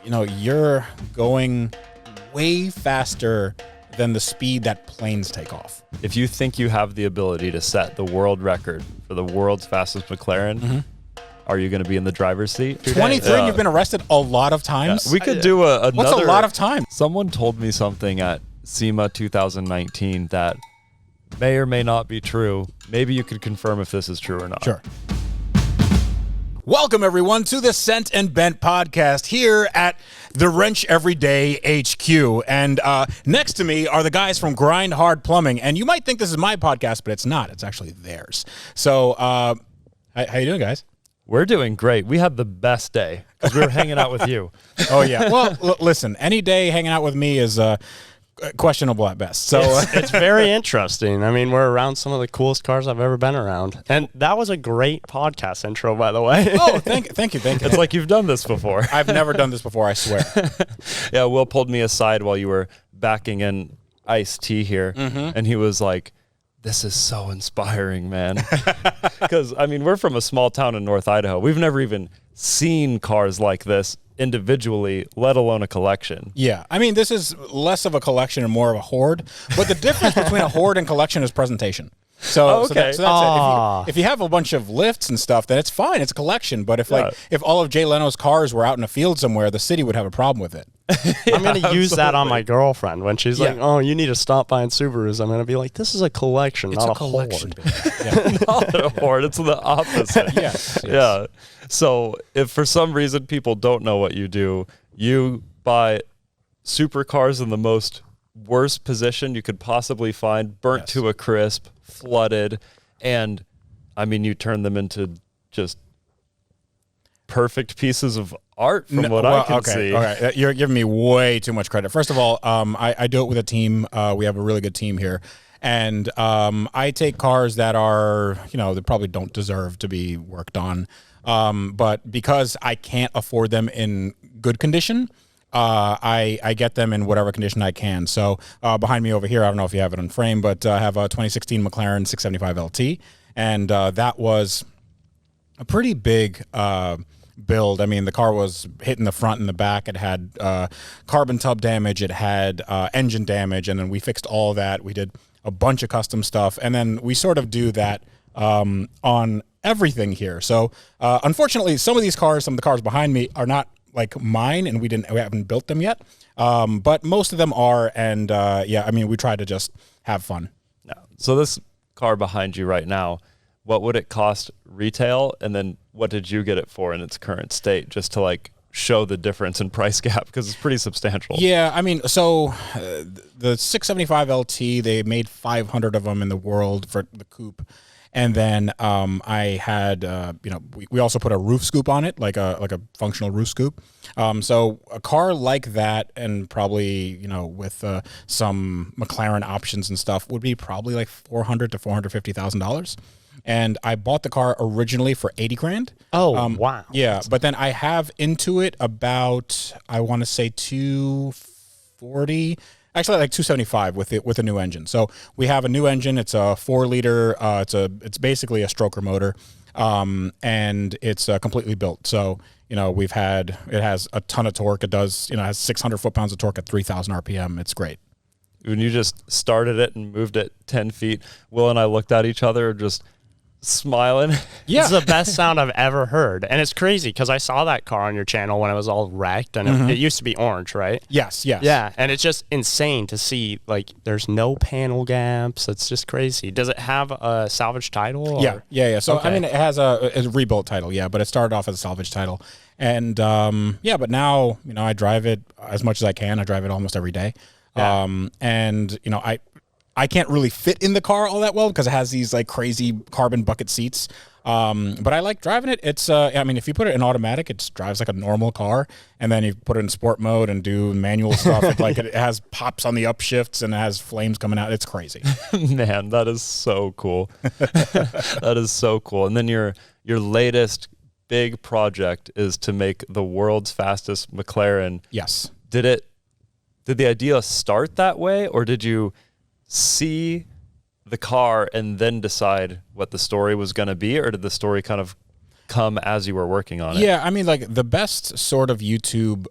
you're going way faster than the speed that planes take off. If you think you have the ability to set the world record for the world's fastest McLaren, are you going to be in the driver's seat? 23, and you've been arrested a lot of times? Yeah, we could do another... What's a lot of time? Someone told me something at SEMA 2019 that may or may not be true. Maybe you could confirm if this is true or not. Sure. Welcome, everyone, to the Sent and Bent podcast here at the Wrench Everyday HQ. And next to me are the guys from Grind Hard Plumbing. And you might think this is my podcast, but it's not. It's actually theirs. So how you doing, guys? We're doing great. We had the best day because we were hanging out with you. Oh, yeah. Well, listen, any day hanging out with me is questionable at best. So it's very interesting. I mean, we're around some of the coolest cars I've ever been around. And that was a great podcast intro, by the way. Oh, thank you. It's like you've done this before. I've never done this before, I swear. Yeah, Will pulled me aside while you were backing in iced tea here, and he was like, this is so inspiring, man. Because, I mean, we're from a small town in North Idaho. We've never even seen cars like this individually, let alone a collection. Yeah, I mean, this is less of a collection and more of a hoard. But the difference between a hoard and collection is presentation. So, so that's it. If you have a bunch of lifts and stuff, then it's fine. It's a collection. But if if all of Jay Leno's cars were out in a field somewhere, the city would have a problem with it. I'm going to use that on my girlfriend when she's like, oh, you need to stop buying Subarus. I'm going to be like, this is a collection, it's not a collection. Hoard. Not a hoard. It's the opposite. Yes. Yeah. So if for some reason people don't know what you do, you buy supercars in the most worst position you could possibly find, burnt to a crisp, flooded, and I mean, you turn them into just perfect pieces of art from what I can see. Okay, you're giving me way too much credit. First of all, I do it with a team. We have a really good team here. And I take cars that are, that probably don't deserve to be worked on. But because I can't afford them in good condition, I get them in whatever condition I can. So behind me over here, I don't know if you have it on frame, but I have a 2016 McLaren 675 LT. And that was a pretty big build. I mean, the car was hit in the front and the back. It had carbon tub damage. It had engine damage. And then we fixed all that. We did a bunch of custom stuff. And then we sort of do that on everything here. So unfortunately, some of the cars behind me are not like mine, and we haven't built them yet. But most of them are. And I mean, we try to just have fun. No. So this car behind you right now, what would it cost retail? And then what did you get it for in its current state, just to like show the difference in price gap? Because it's pretty substantial. Yeah, I mean, so the 675 LT, they made 500 of them in the world for the coupe. And then I had, we also put a roof scoop on it, like a functional roof scoop. So a car like that, and probably, with some McLaren options and stuff, would be probably like $400,000 to $450,000. And I bought the car originally for $80,000. Oh, wow. Yeah, but then I have into it about, I want to say $240,000. Actually, like $275,000 with a new engine. So we have a new engine. It's a 4-liter. It's basically a stroker motor, and it's completely built. So it has a ton of torque. It does has 600 foot-pounds of torque at 3,000 RPM. It's great. When you just started it and moved it 10 feet, Will and I looked at each other just smiling. Yeah. It's the best sound I've ever heard. And it's crazy because I saw that car on your channel when it was all wrecked, and it used to be orange, right? Yes. Yeah, and it's just insane to see, like, there's no panel gaps. It's just crazy. Does it have a salvage title? Or? Yeah. So, okay. I mean, it has a rebuilt title, but it started off as a salvage title. And, but now, I drive it as much as I can. I drive it almost every day. Yeah. And, I can't really fit in the car all that well because it has these like crazy carbon bucket seats. But I like driving it. It's, if you put it in automatic, it drives like a normal car. And then you put it in sport mode and do manual stuff. It has pops on the upshifts and it has flames coming out. It's crazy. Man, that is so cool. That is so cool. And then your latest big project is to make the world's fastest McLaren. Yes. Did the idea start that way, or did you see the car and then decide what the story was going to be, or did the story kind of come as you were working on it? Yeah, I mean, like the best sort of YouTube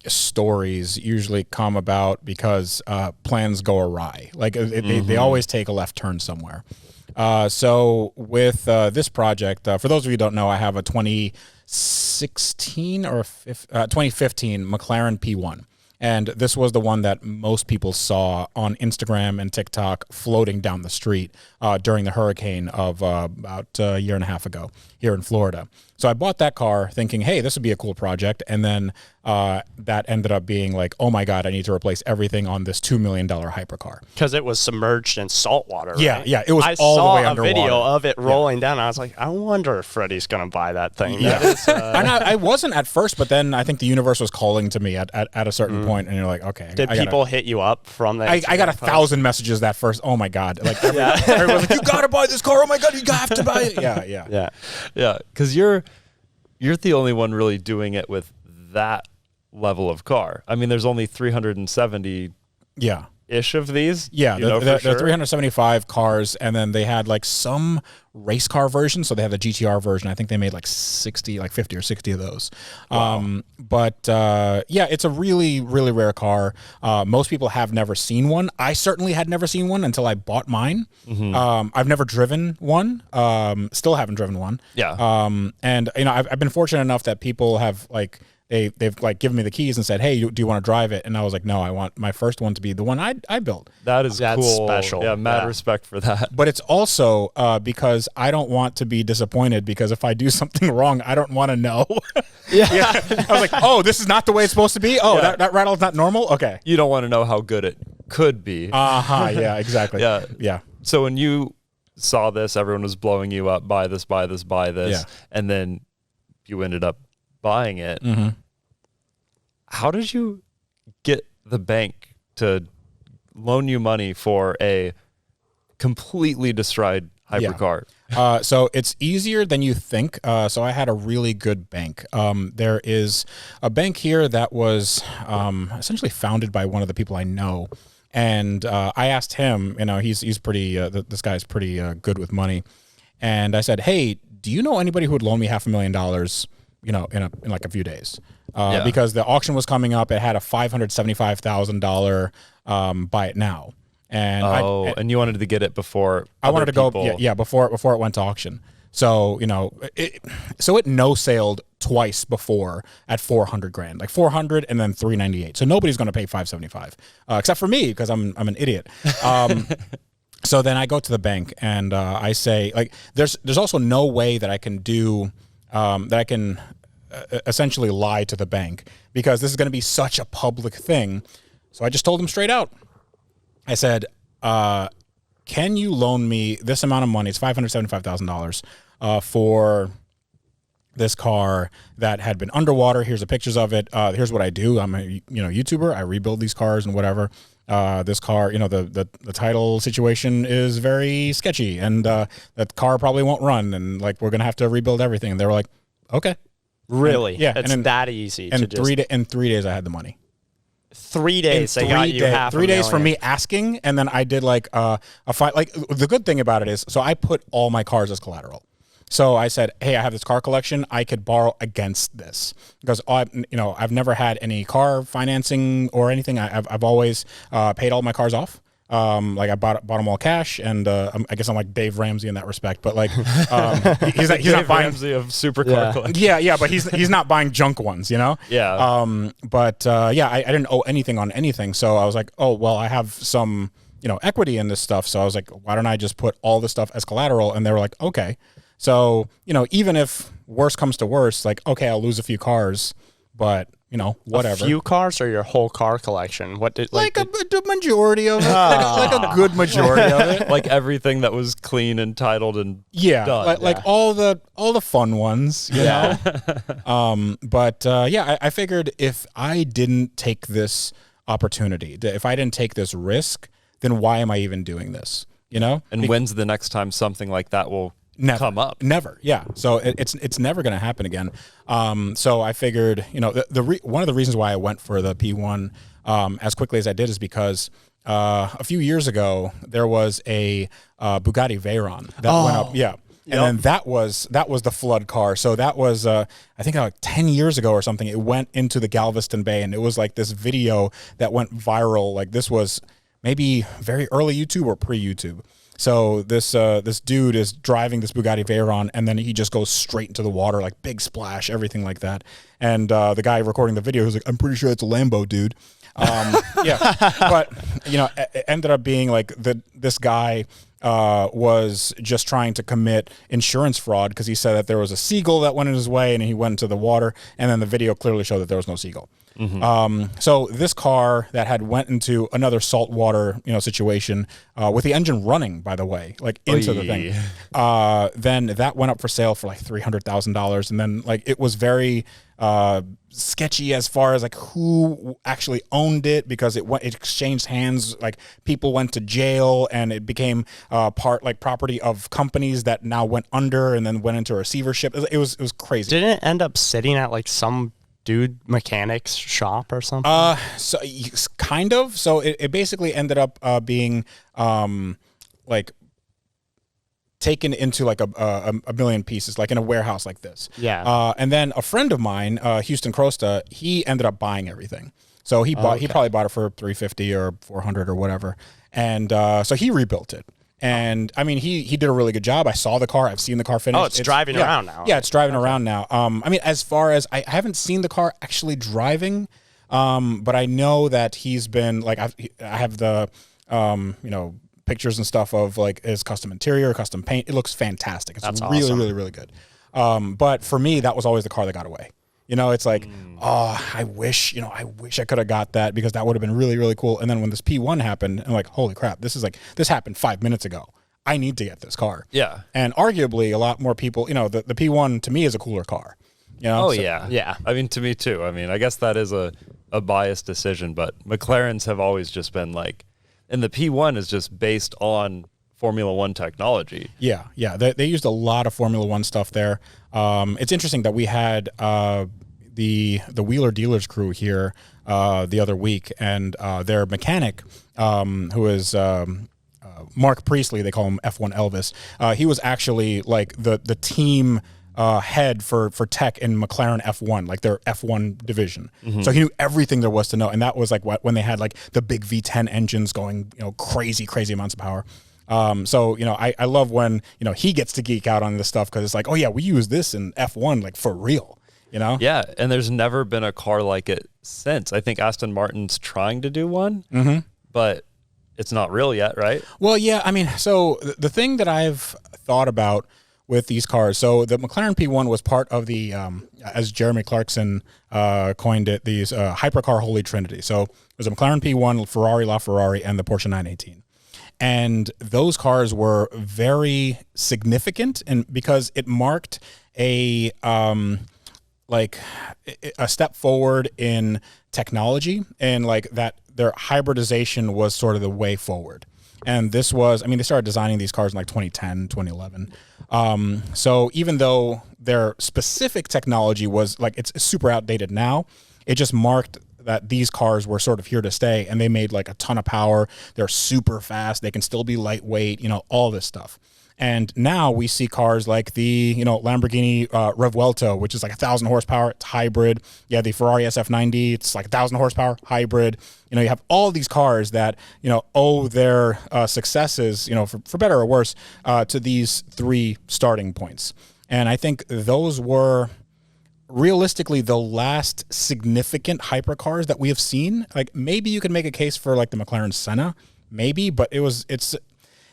stories usually come about because plans go awry. Like they always take a left turn somewhere. So with this project, for those of you who don't know, I have a 2016 or 2015 McLaren P1. And this was the one that most people saw on Instagram and TikTok floating down the street during the hurricane of about a year and a half ago here in Florida. So I bought that car thinking, hey, this would be a cool project. And then that ended up being like, oh my God, I need to replace everything on this $2 million hypercar. Because it was submerged in salt water, right? Yeah, it was all the way underwater. I saw a video of it rolling down. I was like, I wonder if Freddy's going to buy that thing. Yeah. That is, and I wasn't at first, but then I think the universe was calling to me at a certain point, and you're like, okay. Did people hit you up from that? I got 1,000 messages that first. Oh my God. Like everyone's like, you got to buy this car. Oh my God, you have to buy it. Yeah. Because you're the only one really doing it with that level of car. I mean, there's only 370 ish of these. Yeah, they're 375 cars, and then they had like some race car version. So they have the GTR version. I think they made like 50 or 60 of those. Wow. Yeah, it's a really, really rare car. Most people have never seen one. I certainly had never seen one until I bought mine. I've never driven one. Still haven't driven one. Yeah. And you know, I've been fortunate enough that people have like. They've like given me the keys and said, hey, do you want to drive it? And I was like, no, I want my first one to be the one I built. That's cool. Special. Yeah, mad respect for that. But it's also because I don't want to be disappointed, because if I do something wrong, I don't want to know. I was like, oh, this is not the way it's supposed to be? Oh, that rattle's not normal? Okay. You don't want to know how good it could be. Yeah, exactly. Yeah. So when you saw this, everyone was blowing you up, buy this, and then you ended up buying it. How did you get the bank to loan you money for a completely destroyed hypercar? So it's easier than you think. So I had a really good bank. There is a bank here that was essentially founded by one of the people I know. And I asked him, you know, he's pretty, this guy's pretty good with money. And I said, hey, do you know anybody who would loan me $500,000, you know, in like a few days? Because the auction was coming up. It had a $575,000 buy it now. And and you wanted to get it before I wanted to go, before it went to auction. So, you know, it no-sailed twice before at $400,000, like $400 and then $398. So nobody's going to pay $575, except for me, because I'm an idiot. So then I go to the bank and I say, like, there's also no way that I can do that I can essentially lie to the bank, because this is going to be such a public thing. So I just told them straight out. I said, can you loan me this amount of money? It's $575,000 for this car that had been underwater. Here's the pictures of it. Here's what I do. I'm a YouTuber. I rebuild these cars and whatever. This car, you know, the title situation is very sketchy, and that car probably won't run, and like we're gonna have to rebuild everything. And they were like, okay, really, yeah, it's that easy. And in 3 days, I had the money. 3 days, they got you half. 3 days from me asking, and then I did like a fight. Like the good thing about it is, so I put all my cars as collateral. So I said, hey, I have this car collection. I could borrow against this, because I've never had any car financing or anything. I've always paid all my cars off. Like I bought them all cash, and I guess I'm like Dave Ramsey in that respect. But like he's not buying Ramsey of supercar collection. Yeah, but he's not buying junk ones, you know. Yeah. I didn't owe anything on anything, so I was like, oh well, I have some equity in this stuff. So I was like, why don't I just put all this stuff as collateral? And they were like, okay. So, even if worse comes to worse, like, okay, I'll lose a few cars, but, whatever. A few cars or your whole car collection? What did the majority of it, like a good majority of it. Like everything that was clean and titled and done. Like all the fun ones, you know? I figured if I didn't take this opportunity, if I didn't take this risk, then why am I even doing this, And when's the next time something like that will come up? Never. Yeah. So it's never going to happen again. So I figured, one of the reasons why I went for the P1 as quickly as I did is because a few years ago there was a Bugatti Veyron that went up. Yeah. And then that was the flood car. So that was I think like 10 years ago or something. It went into the Galveston Bay, and it was like this video that went viral. Like this was maybe very early YouTube or pre-YouTube. So this dude is driving this Bugatti Veyron, and then he just goes straight into the water, like big splash, everything like that. And the guy recording the video was like, "I'm pretty sure it's a Lambo, dude." Yeah, but it ended up being like this guy was just trying to commit insurance fraud because he said that there was a seagull that went in his way, and he went into the water, and then the video clearly showed that there was no seagull. So this car that had went into another saltwater, situation with the engine running, by the way, like into the thing, then that went up for sale for like $300,000, and then like it was very sketchy as far as like who actually owned it because it exchanged hands. Like people went to jail, and it became property of companies that now went under and then went into receivership. It was crazy. Didn't it end up sitting at like some dude mechanic's shop or something? So kind of. So it basically ended up being like taken into like a million pieces, like in a warehouse like this. Yeah. And then a friend of mine, Houston Crosta, he ended up buying everything. So he probably bought it for $350 or $400 or whatever. And so he rebuilt it. And I mean, he did a really good job. I saw the car. I've seen the car finished. Oh, it's driving around now. Yeah, it's driving around now. I mean, as far as I haven't seen the car actually driving, but I know that he's been like I have the pictures and stuff of like his custom interior, custom paint. It looks fantastic. It's really, awesome. really, really good. But for me, that was always the car that got away. It's like, I wish I could have got that because that would have been really, really cool. And then when this P1 happened, I'm like, holy crap, this happened 5 minutes ago. I need to get this car. Yeah. And arguably a lot more people, the P1 to me is a cooler car. Yeah. I mean, to me too. I mean, I guess that is a biased decision, but McLarens have always just been like, and the P1 is just based on Formula One technology. Yeah. They used a lot of Formula One stuff there. It's interesting that we had the Wheeler Dealers crew here the other week, and their mechanic, who is Mark Priestley, they call him F1 Elvis. He was actually like the team head for tech in McLaren F1, like their F1 division. So he knew everything there was to know, and that was like when they had like the big V10 engines going, crazy amounts of power. So I love when he gets to geek out on this stuff because it's like, oh yeah, we use this in F1 like for real. Yeah, and there's never been a car like it since. I think Aston Martin's trying to do one, but it's not real yet, right? Well, yeah, I mean, so the thing that I've thought about with these cars, so the McLaren P1 was part of the, as Jeremy Clarkson coined it, these hypercar holy trinity. So there's a McLaren P1, Ferrari LaFerrari, and the Porsche 918. And those cars were very significant, and because it marked a step forward in technology, and like that their hybridization was sort of the way forward. And this was, I mean, they started designing these cars in like 2010, 2011. So even though their specific technology was like, it's super outdated now, it just marked that these cars were sort of here to stay, and they made like a ton of power. They're super fast. They can still be lightweight, all this stuff. And now we see cars like the, Lamborghini Revuelto, which is like 1,000 horsepower. It's hybrid. Yeah, the Ferrari SF90, it's like 1,000 horsepower, hybrid. You have all these cars that, owe their successes, for better or worse, to these three starting points. And I think those were realistically the last significant hypercars that we have seen. Like maybe you could make a case for like the McLaren Senna, maybe, but it's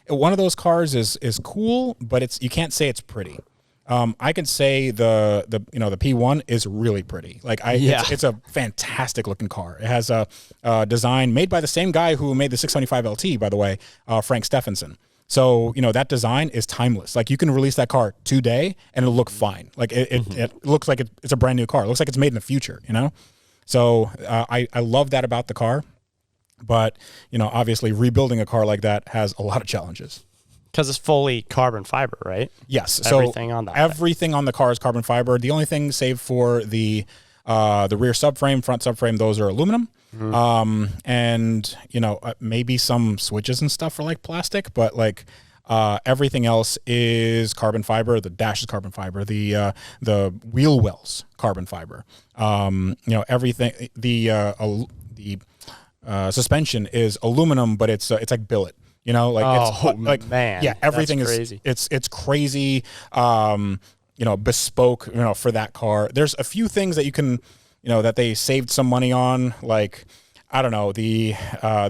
one of those cars is cool, but you can't say it's pretty. I can say the P1 is really pretty. Like it's a fantastic looking car. It has a design made by the same guy who made the 675 LT, by the way, Frank Stephenson. So that design is timeless. Like you can release that car today and it'll look fine. Like it looks like it's a brand new car. It looks like it's made in the future. So I love that about the car. But, obviously rebuilding a car like that has a lot of challenges. Because it's fully carbon fiber, right? Yes. Everything on that. Everything on the car is carbon fiber. The only thing, save for the rear subframe, front subframe, those are aluminum. And, maybe some switches and stuff are like plastic. But like Everything else is carbon fiber. The dash is carbon fiber. The wheel wells carbon fiber. Everything. The suspension is aluminum, but it's like billet. Man, yeah, everything that's is crazy. It's crazy. Bespoke. For that car. There's a few things that you can, that they saved some money on, like. I don't know, the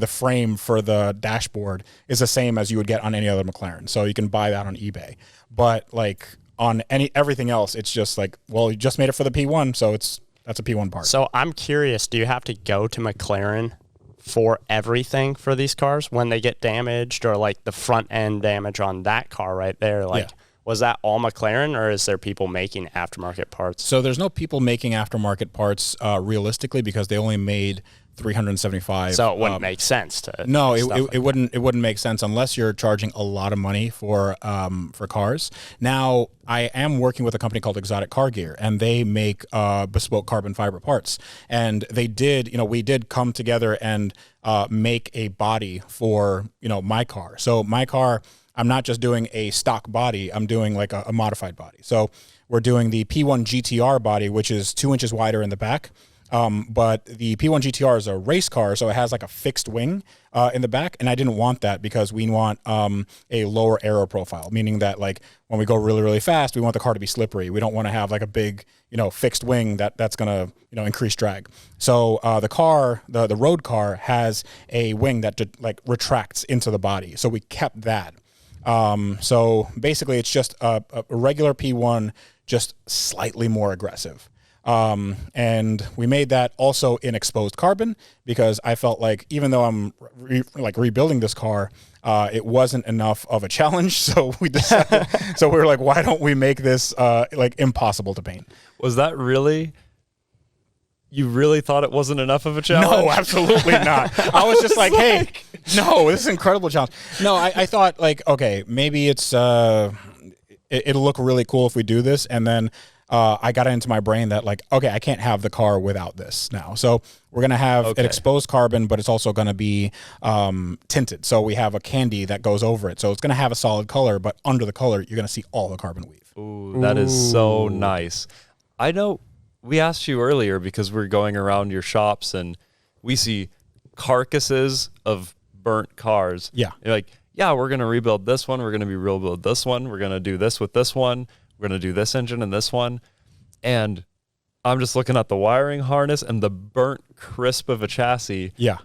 frame for the dashboard is the same as you would get on any other McLaren. So you can buy that on eBay. But like on everything else, it's just like, well, you just made it for the P1, so that's a P1 part. So I'm curious, do you have to go to McLaren for everything for these cars when they get damaged, or like the front end damage on that car right there? Like, was that all McLaren, or is there people making aftermarket parts? So there's no people making aftermarket parts realistically, because they only made 375. So it wouldn't make sense to. No, it wouldn't make sense unless you're charging a lot of money for cars. Now, I am working with a company called Exotic Car Gear, and they make bespoke carbon fiber parts. And they did, we did come together and make a body for, my car. So my car, I'm not just doing a stock body, I'm doing like a modified body. So we're doing the P1 GTR body, which is 2 inches wider in the back. But the P1 GTR is a race car, so it has like a fixed wing in the back, and I didn't want that because we want a lower aero profile, meaning that like when we go really, really fast, we want the car to be slippery. We don't want to have like a big, fixed wing that's gonna, increase drag. So the road car has a wing that like retracts into the body, so we kept that. So basically, it's just a regular P1, just slightly more aggressive. And we made that also in exposed carbon, because I felt like even though I'm rebuilding this car, it wasn't enough of a challenge. So we decided, so we were like, why don't we make this like impossible to paint? Was that really? You really thought it wasn't enough of a challenge? No, absolutely not. I was just like, hey, no, this is an incredible challenge. No, I thought like, okay, maybe it'll look really cool if we do this, and then. I got it into my brain that like, okay, I can't have the car without this now. So we're going to have an exposed carbon, but it's also going to be tinted. So we have a candy that goes over it. So it's going to have a solid color, but under the color, you're going to see all the carbon weave. Ooh, that is so nice. I know we asked you earlier because we're going around your shops and we see carcasses of burnt cars. Yeah. You're like, yeah, we're going to rebuild this one. We're going to rebuild this one. We're going to do this with this one. We're going to do this engine and this one. And I'm just looking at the wiring harness and the burnt crisp of a chassis. Yeah.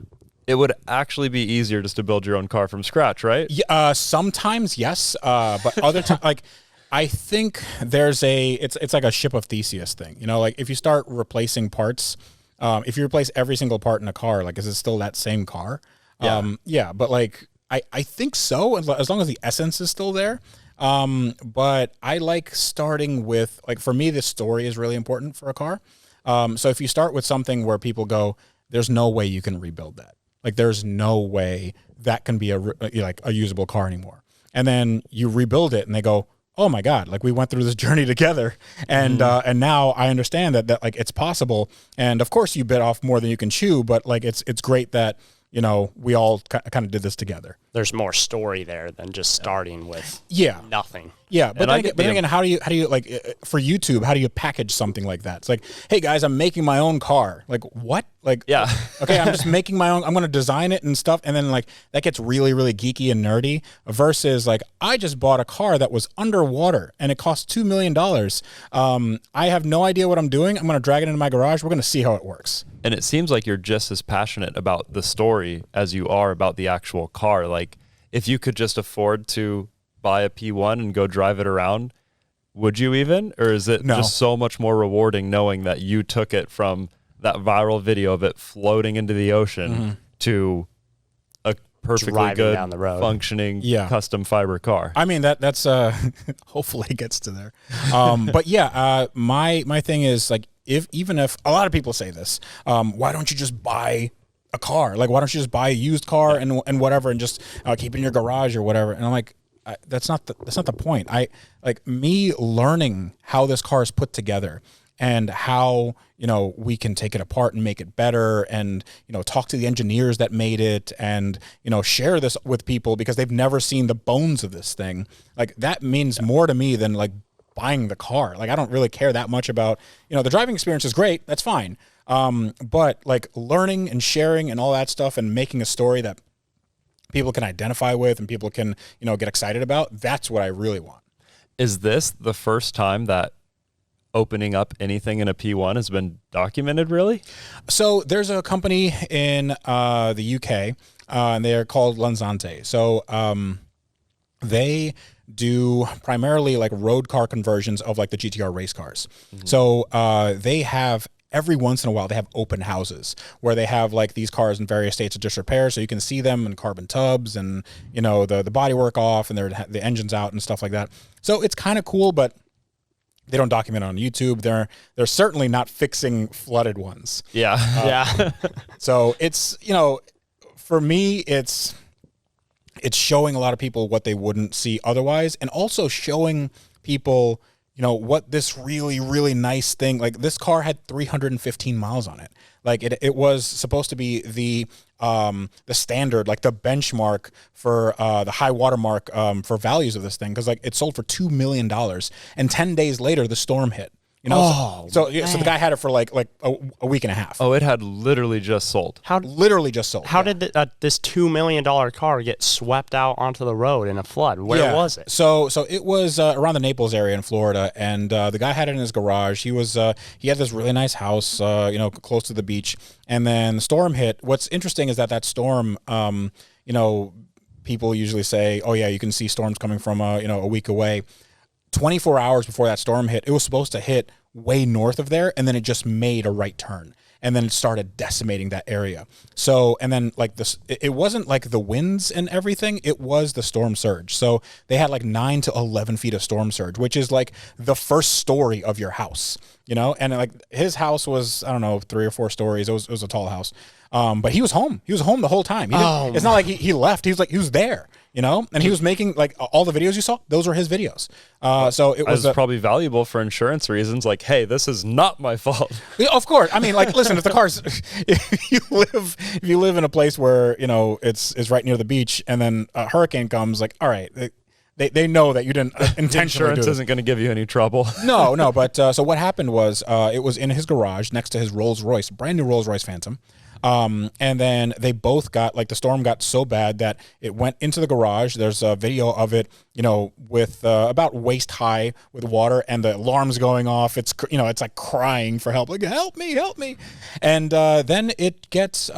It would actually be easier just to build your own car from scratch, right? Yeah, sometimes, yes. But other times, like, I think it's like a ship of Theseus thing. Like if you start replacing parts, if you replace every single part in a car, like, is it still that same car? Yeah. But like, I think so, as long as the essence is still there. But I like starting with, like, for me, the story is really important for a car. So if you start with something where people go, there's no way you can rebuild that. Like, there's no way that can be a usable car anymore. And then you rebuild it and they go, oh my God, like we went through this journey together. And, and now I understand that like it's possible. And of course you bit off more than you can chew, but like, it's great that, we all kind of did this together. There's more story there than just starting with nothing. Yeah, but then again, how do you like for YouTube? How do you package something like that? It's like, hey guys, I'm making my own car. Like what? Like okay, I'm just making my own. I'm going to design it and stuff, and then like that gets really really geeky and nerdy. Versus like I just bought a car that was underwater and it cost $2 million. I have no idea what I'm doing. I'm going to drag it into my garage. We're going to see how it works. And it seems like you're just as passionate about the story as you are about the actual car. Like, if you could just afford to buy a P1 and go drive it around, would you even? Or is it just so much more rewarding knowing that you took it from that viral video of it floating into the ocean to a perfectly driving good, down the road, functioning custom fiber car? I mean, that's hopefully it gets to there. But yeah, my thing is like, even if a lot of people say this, why don't you just buy a car? Like, why don't you just buy a used car and whatever, and just keep it in your garage or whatever? And I'm like, that's not the point. I like me learning how this car is put together and how, you know, we can take it apart and make it better, and, you know, talk to the engineers that made it, and, you know, share this with people because they've never seen the bones of this thing. Like, that means more to me than like buying the car. Like, I don't really care that much about, you know, the driving experience is great. That's fine. But like learning and sharing and all that stuff and making a story that people can identify with and people can, you know, get excited about, that's what I really want. Is this the first time that opening up anything in a P1 has been documented, really? So there's a company in the UK, and they're called Lanzante. So they do primarily like road car conversions of like the GTR race cars. So they have, every once in a while, they have open houses where they have like these cars in various states of disrepair, so you can see them in carbon tubs and, you know, the bodywork off and the engines out and stuff like that. So it's kind of cool, but they don't document it on YouTube. They're certainly not fixing flooded ones. Yeah. Yeah. So it's, you know, for me, it's showing a lot of people what they wouldn't see otherwise, and also showing people, you know, what this really, really nice thing, like this car had 315 miles on it. Like it was supposed to be the standard, like the benchmark for the high watermark for values of this thing. Cause like it sold for $2 million, and 10 days later the storm hit. You know, so the guy had it for like a week and a half. Oh, it had literally just sold. Literally just sold. How did this $2 million car get swept out onto the road in a flood? Where was it? So it was around the Naples area in Florida, and the guy had it in his garage. He had this really nice house, you know, close to the beach, and then the storm hit. What's interesting is that storm, you know, people usually say, oh yeah, you can see storms coming from you know, a week away. 24 hours before that storm hit, it was supposed to hit way north of there, and then it just made a right turn, and then it started decimating that area. So, and then like this, it wasn't like the winds and everything, it was the storm surge. So they had like 9 to 11 feet of storm surge, which is like the first story of your house, you know? And like his house was, I don't know, 3 or 4 stories. It was a tall house. But he was home. He was home the whole time. It's not like he left. He was there, you know, and he was making like all the videos you saw. Those were his videos. So it was probably valuable for insurance reasons. Like, hey, this is not my fault. Yeah, of course. I mean, like, listen, if the car's, if you live in a place where, you know, it's right near the beach, and then a hurricane comes, like, all right, they know that you didn't intentionally Insurance do it. isn't going to give you any trouble. No. But so what happened was it was in his garage next to his Rolls Royce, brand new Rolls Royce Phantom. And then they both got, like, the storm got so bad that it went into the garage. There's a video of it, you know, with about waist high with water, and the alarm's going off. It's, you know, it's like crying for help, like, help me. And then it gets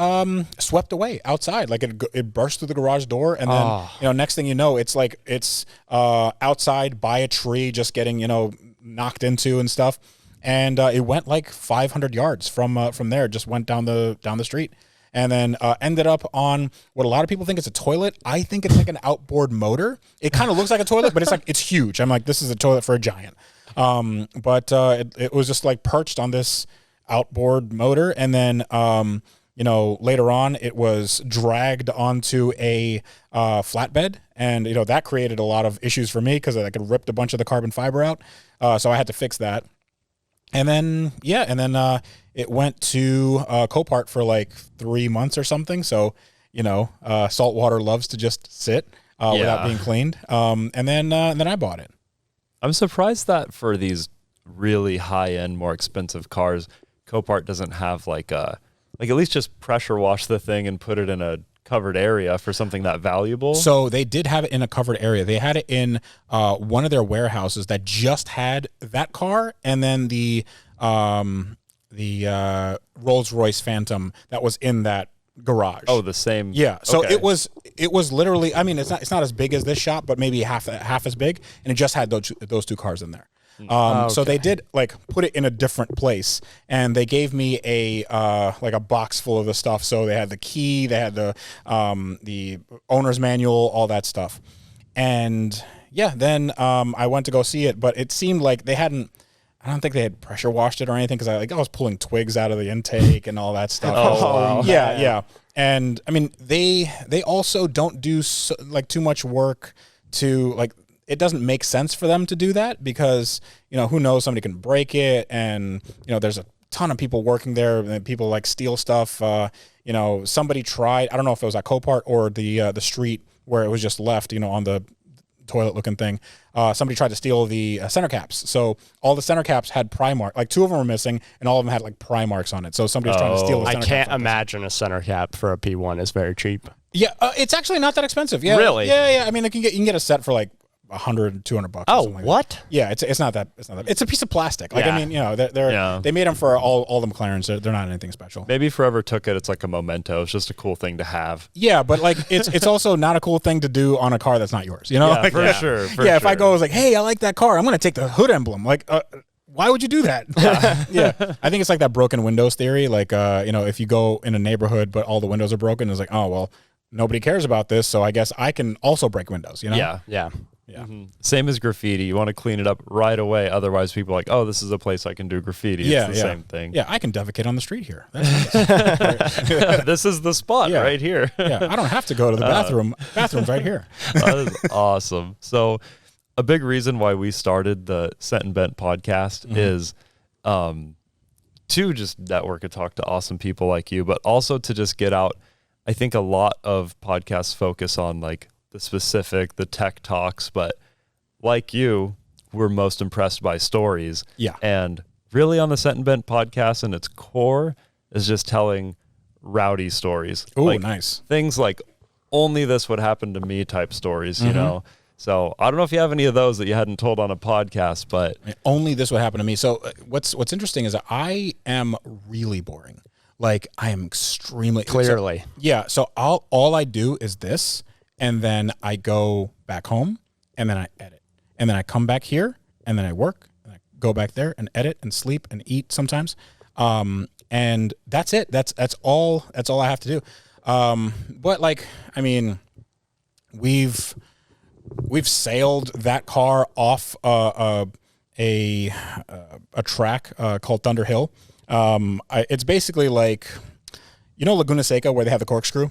swept away outside. Like it burst through the garage door, and then, you know, next thing you know, it's like it's outside by a tree, just getting, you know, knocked into and stuff. And it went like 500 yards from there. Just went down the street, and then ended up on what a lot of people think is a toilet. I think it's like an outboard motor. It kind of looks like a toilet, but it's huge. I'm like, this is a toilet for a giant. But it was just like perched on this outboard motor, and then you know, later on it was dragged onto a flatbed, and, you know, that created a lot of issues for me because I could ripped a bunch of the carbon fiber out. So I had to fix that. And then, it went to Copart for like 3 months or something. So, you know, saltwater loves to just sit without being cleaned. And then I bought it. I'm surprised that for these really high-end, more expensive cars, Copart doesn't have like at least just pressure wash the thing and put it in a covered area for something that valuable. So they did have it in a covered area. They had it in one of their warehouses that just had that car, and then the Rolls-Royce Phantom that was in that garage. Oh, the same. Yeah. So okay. it was literally, I mean, it's not as big as this shop, but maybe half as big, and it just had those 2 cars in there. So they did like put it in a different place, and they gave me a like a box full of the stuff. So they had the key, they had the owner's manual, all that stuff. And yeah, then I went to go see it, but it seemed like they hadn't, I don't think they had pressure washed it or anything, because I was pulling twigs out of the intake and all that stuff. Oh, wow. Yeah. And I mean, they also don't do like too much work to, like, it doesn't make sense for them to do that because, you know, who knows, somebody can break it, and, you know, there's a ton of people working there, and people like steal stuff. You know, somebody tried, I don't know if it was at Copart or the street where it was just left, you know, on the toilet looking thing. Somebody tried to steal the center caps. So all the center caps had pry mark, like 2 of them were missing, and all of them had like pry marks on it. So somebody's trying to steal the center caps. I can't imagine a center cap for a P1 is very cheap. Yeah, it's actually not that expensive. Yeah, really? Yeah. I mean, you can get a set for like $100, $200. Oh, like what? That. Yeah, it's not that. It's a piece of plastic. Like, I mean, you know, they made them for all the McLarens. They're not anything special. Maybe Forever took it. It's like a memento. It's just a cool thing to have. Yeah, but like it's also not a cool thing to do on a car that's not yours. You know? Yeah, like, for sure. If I go, I was like, hey, I like that car. I'm gonna take the hood emblem. Like, why would you do that? Yeah, I think it's like that broken windows theory. Like, you know, if you go in a neighborhood but all the windows are broken, it's like, oh well, nobody cares about this, so I guess I can also break windows. You know? Yeah. Mm-hmm. Same as graffiti. You want to clean it up right away. Otherwise, people are like, oh, this is a place I can do graffiti. It's the same thing. Yeah, I can defecate on the street here. That's This is the spot right here. Yeah, I don't have to go to the bathroom. Bathroom's right here. That is awesome. So a big reason why we started the Sent and Bent podcast is to just network and talk to awesome people like you, but also to just get out. I think a lot of podcasts focus on like the specific, the tech talks, but like you, we're most impressed by stories. Yeah. And really on the Sent and Bent podcast and its core is just telling rowdy stories. Oh, like, nice. Things like only this would happen to me type stories, you know? So I don't know if you have any of those that you hadn't told on a podcast, but only this would happen to me. So what's interesting is that I am really boring. Like, I am extremely Clearly. So all I do is this, and then I go back home, and then I edit, and then I come back here, and then I work, and I go back there and edit and sleep and eat sometimes, and that's it. That's all I have to do. But like, I mean, we've sailed that car off a track called Thunder Hill. It's basically like, you know, Laguna Seca where they have the corkscrew.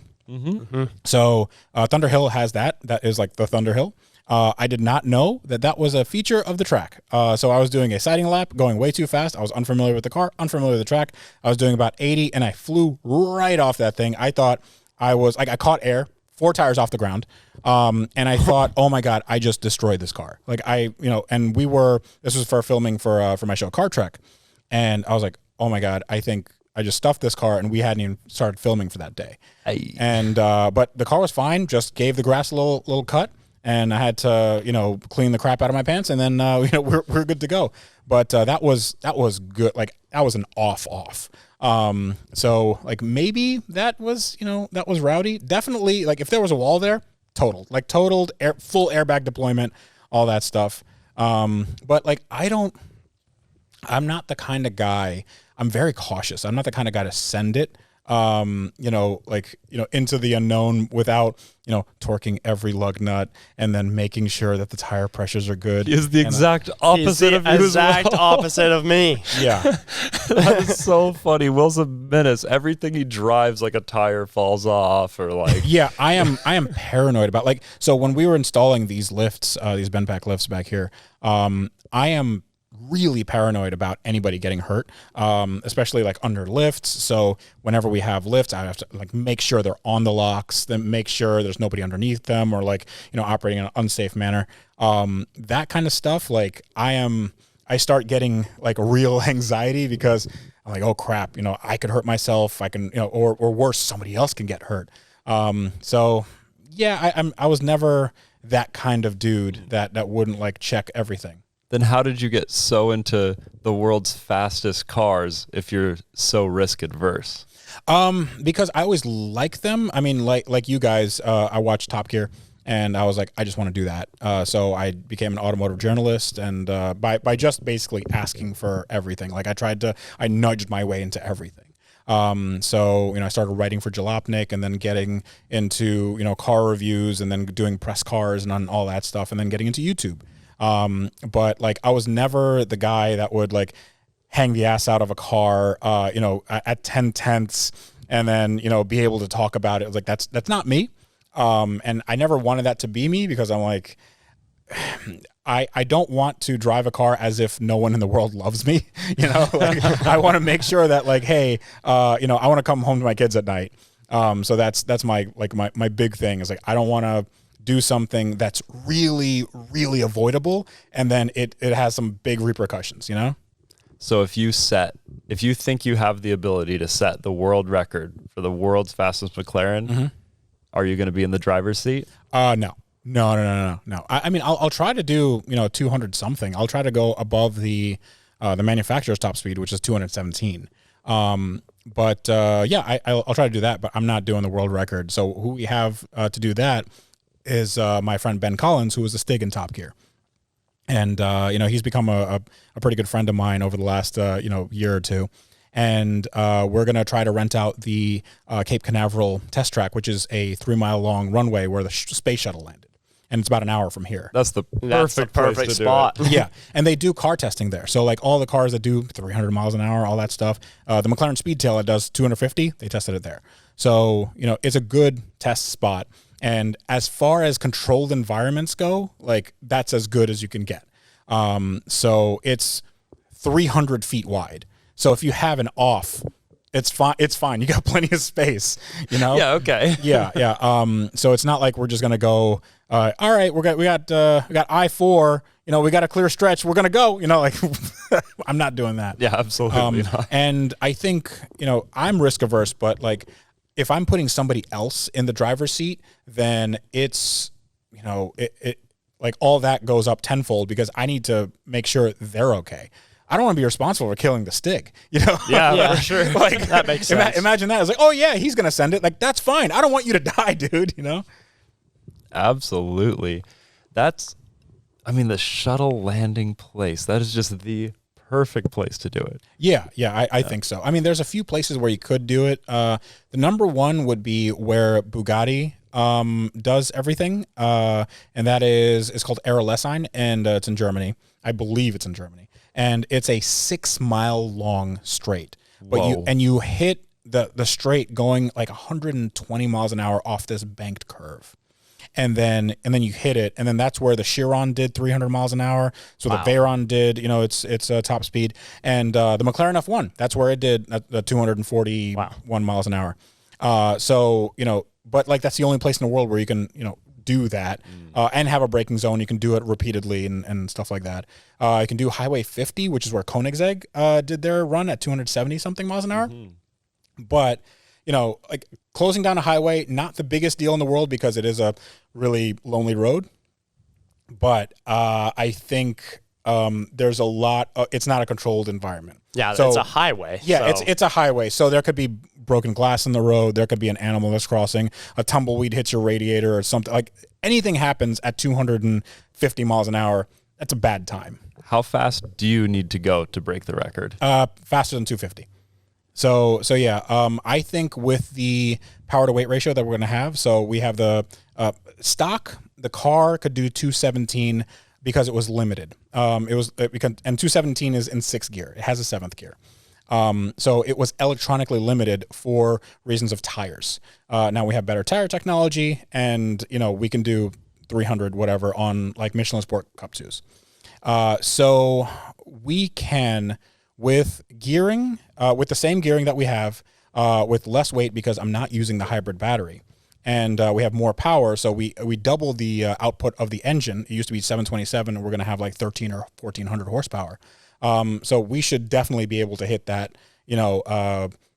So Thunder Hill has that. That is like the Thunder Hill. I did not know that was a feature of the track. So I was doing a sighting lap, going way too fast. I was unfamiliar with the car, unfamiliar with the track. I was doing about 80, and I flew right off that thing. I thought I caught air, 4 tires off the ground. And I thought, oh my God, I just destroyed this car. Like and this was for filming for my show Car Trek. And I was like, oh my God, I think I just stuffed this car, and we hadn't even started filming for that day. And but the car was fine, just gave the grass a little cut, and I had to, you know, clean the crap out of my pants, and then you know, we're good to go. But that was good. Like, that was an off. So like, maybe that was, you know, that was rowdy. Definitely, like, if there was a wall there, totaled full airbag deployment, all that stuff. But like, I'm not the kind of guy. I'm very cautious. I'm not the kind of guy to send it, you know, like, you know, into the unknown without, you know, torquing every lug nut and then making sure that the tire pressures are good. Is the exact opposite of you as well. Exact opposite of me. Yeah. That is so funny. Will's a menace. Everything he drives, like a tire falls off or like. Yeah, I am paranoid about, like, so when we were installing these lifts, these bend pack lifts back here, I am really paranoid about anybody getting hurt, especially like under lifts. So whenever we have lifts, I have to like make sure they're on the locks, then make sure there's nobody underneath them or like, you know, operating in an unsafe manner. That kind of stuff. Like, I start getting like real anxiety because I'm like, oh crap, you know, I could hurt myself. I can, you know, or worse, somebody else can get hurt. So yeah, I was never that kind of dude that wouldn't like check everything. Then how did you get so into the world's fastest cars if you're so risk adverse? Because I always liked them. I mean, like you guys, I watched Top Gear, and I was like, I just want to do that. So I became an automotive journalist, and by just basically asking for everything. Like, I nudged my way into everything. So, you know, I started writing for Jalopnik, and then getting into, you know, car reviews, and then doing press cars and on all that stuff, and then getting into YouTube. But like, I was never the guy that would like hang the ass out of a car, you know, at 10/10ths, and then, you know, be able to talk about it. Like, that's not me. And I never wanted that to be me, because I'm like, I don't want to drive a car as if no one in the world loves me. You know, like, I want to make sure that like, hey, you know, I want to come home to my kids at night. So that's my big thing is like, I don't want to do something that's really, really avoidable. And then it has some big repercussions, you know? So if you think you have the ability to set the world record for the world's fastest McLaren, are you going to be in the driver's seat? No. I mean, I'll try to do, you know, 200 something. I'll try to go above the manufacturer's top speed, which is 217. But I'll try to do that, but I'm not doing the world record. So who we have to do that is my friend Ben Collins, who was a Stig in Top Gear. And, you know, he's become a pretty good friend of mine over the last, you know, year or two. And we're going to try to rent out the Cape Canaveral test track, which is a 3-mile long runway where the space shuttle landed. And it's about an hour from here. That's the perfect spot. Yeah. And they do car testing there. So like all the cars that do 300 miles an hour, all that stuff, the McLaren Speedtail that does 250, they tested it there. So, you know, it's a good test spot. And as far as controlled environments go, like that's as good as you can get. So it's 300 feet wide. So if you have an off, it's fine. It's fine. You got plenty of space, you know? Yeah. Okay. Yeah. So it's not like we're just going to go, all right, we got I-4, you know, we got a clear stretch. We're going to go, you know, like I'm not doing that. Yeah, absolutely not. And I think, you know, I'm risk averse, but like if I'm putting somebody else in the driver's seat, then it's, you know, it like all that goes up tenfold because I need to make sure they're okay. I don't want to be responsible for killing the Stig, you know? Yeah, for sure. Like, that makes sense. Imagine that. It's like, oh yeah, he's going to send it. Like, that's fine. I don't want you to die, dude, you know? Absolutely. I mean, the shuttle landing place, that is just the perfect place to do it. Yeah, I think so. I mean, there's a few places where you could do it. The number one would be where Bugatti does everything, and that it's called Aerolessine, and it's in Germany. I believe it's in Germany. And it's a 6-mile long straight. But you hit the straight going like 120 miles an hour off this banked curve. And then you hit it, and then that's where the Chiron did 300 miles an hour. So the Veyron did, you know, it's top speed, and the McLaren F1, that's where it did 241 miles an hour. So you know, but like that's the only place in the world where you can, you know, do that and have a braking zone. You can do it repeatedly and stuff like that. You can do Highway 50, which is where Koenigsegg did their run at 270 something miles an hour. But you know, like closing down a highway, not the biggest deal in the world because it is a really lonely road. But I think there's a lot. It's not a controlled environment. Yeah, so, it's a highway. Yeah, so. it's a highway. So there could be broken glass in the road. There could be an animal that's crossing. A tumbleweed hits your radiator or something. Like anything happens at 250 miles an hour, that's a bad time. How fast do you need to go to break the record? Faster than 250. So yeah, I think with the power to weight ratio that we're going to have, so we have the stock, the car could do 217 because it was limited. And 217 is in 6th gear. It has a 7th gear. So it was electronically limited for reasons of tires. Now we have better tire technology, and you know we can do 300 whatever on like Michelin Sport Cup 2s. So we can, with gearing, with the same gearing that we have, with less weight because I'm not using the hybrid battery, and we have more power. So we double the output of the engine. It used to be 727, and we're going to have like 13 or 1400 horsepower. So we should definitely be able to hit that, you know,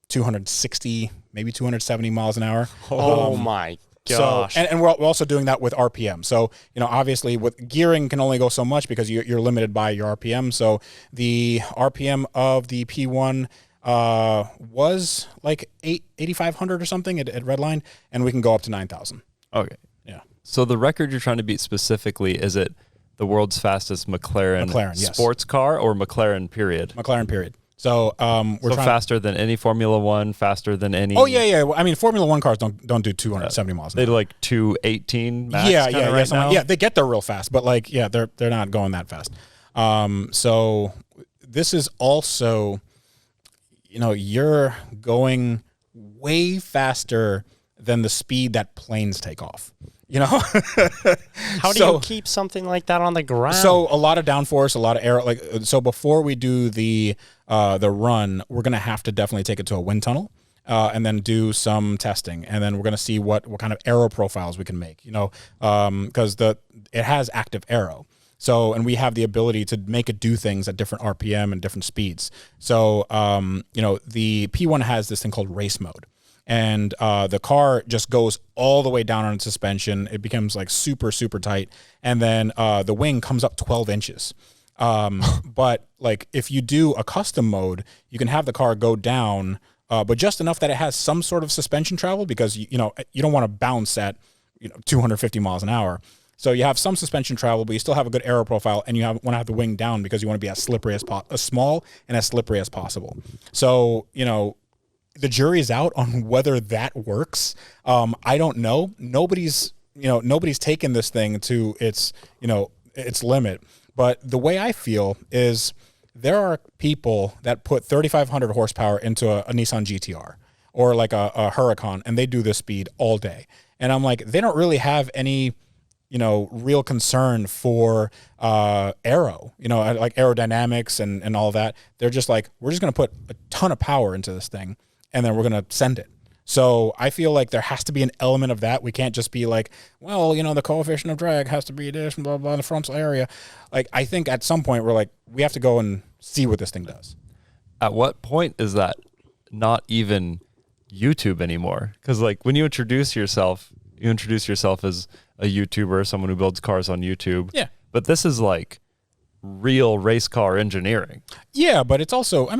260, maybe 270 miles an hour. Oh my gosh. So, and we're also doing that with RPM. So, you know, obviously with gearing can only go so much because you're limited by your RPM. So the RPM of the P1 was like 8,500 or something at Redline, and we can go up to 9,000. Okay. Yeah. So the record you're trying to beat specifically, is it the world's fastest McLaren yes. sports car or McLaren period? McLaren period. So we're faster than any Formula One, faster than any. Oh yeah. I mean, Formula One cars don't do 270 miles an hour. They do like 218 max. Yeah. They get there real fast, but like they're not going that fast. So this is also, you know, you're going way faster than the speed that planes take off. You know, How do you keep something like that on the ground? So a lot of downforce, a lot of air. Like, so before we do the run, we're gonna have to definitely take it to a wind tunnel, and then do some testing, and then we're gonna see what kind of aero profiles we can make. You know, because it has active aero. So, and we have the ability to make it do things at different RPM and different speeds. So, you know, the P1 has this thing called race mode. And the car just goes all the way down on its suspension. It becomes like super, super tight. And then the wing comes up 12 inches. But like if you do a custom mode, you can have the car go down, but just enough that it has some sort of suspension travel, because, you know, you don't want to bounce at, you know, 250 miles an hour. So you have some suspension travel, but you still have a good aero profile, and you want to have the wing down because you want to be as slippery as small and as slippery as possible. So, you know, the jury is out on whether that works. I don't know. Nobody's taken this thing to its limit. But the way I feel is there are people that put 3,500 horsepower into a Nissan GTR or like a Huracan, and they do this speed all day. And I'm like, they don't really have any, you know, real concern for aero, you know, like aerodynamics and all that. They're just like, we're just going to put a ton of power into this thing, and then we're going to send it. So I feel like there has to be an element of that. We can't just be like, well, you know, the coefficient of drag has to be this, blah, blah, in the frontal area. Like, I think at some point we're like, we have to go and see what this thing does. At what point is that not even YouTube anymore? Because like when you introduce yourself as a YouTuber, someone who builds cars on YouTube. Yeah. But this is like real race car engineering. Yeah, but it's also for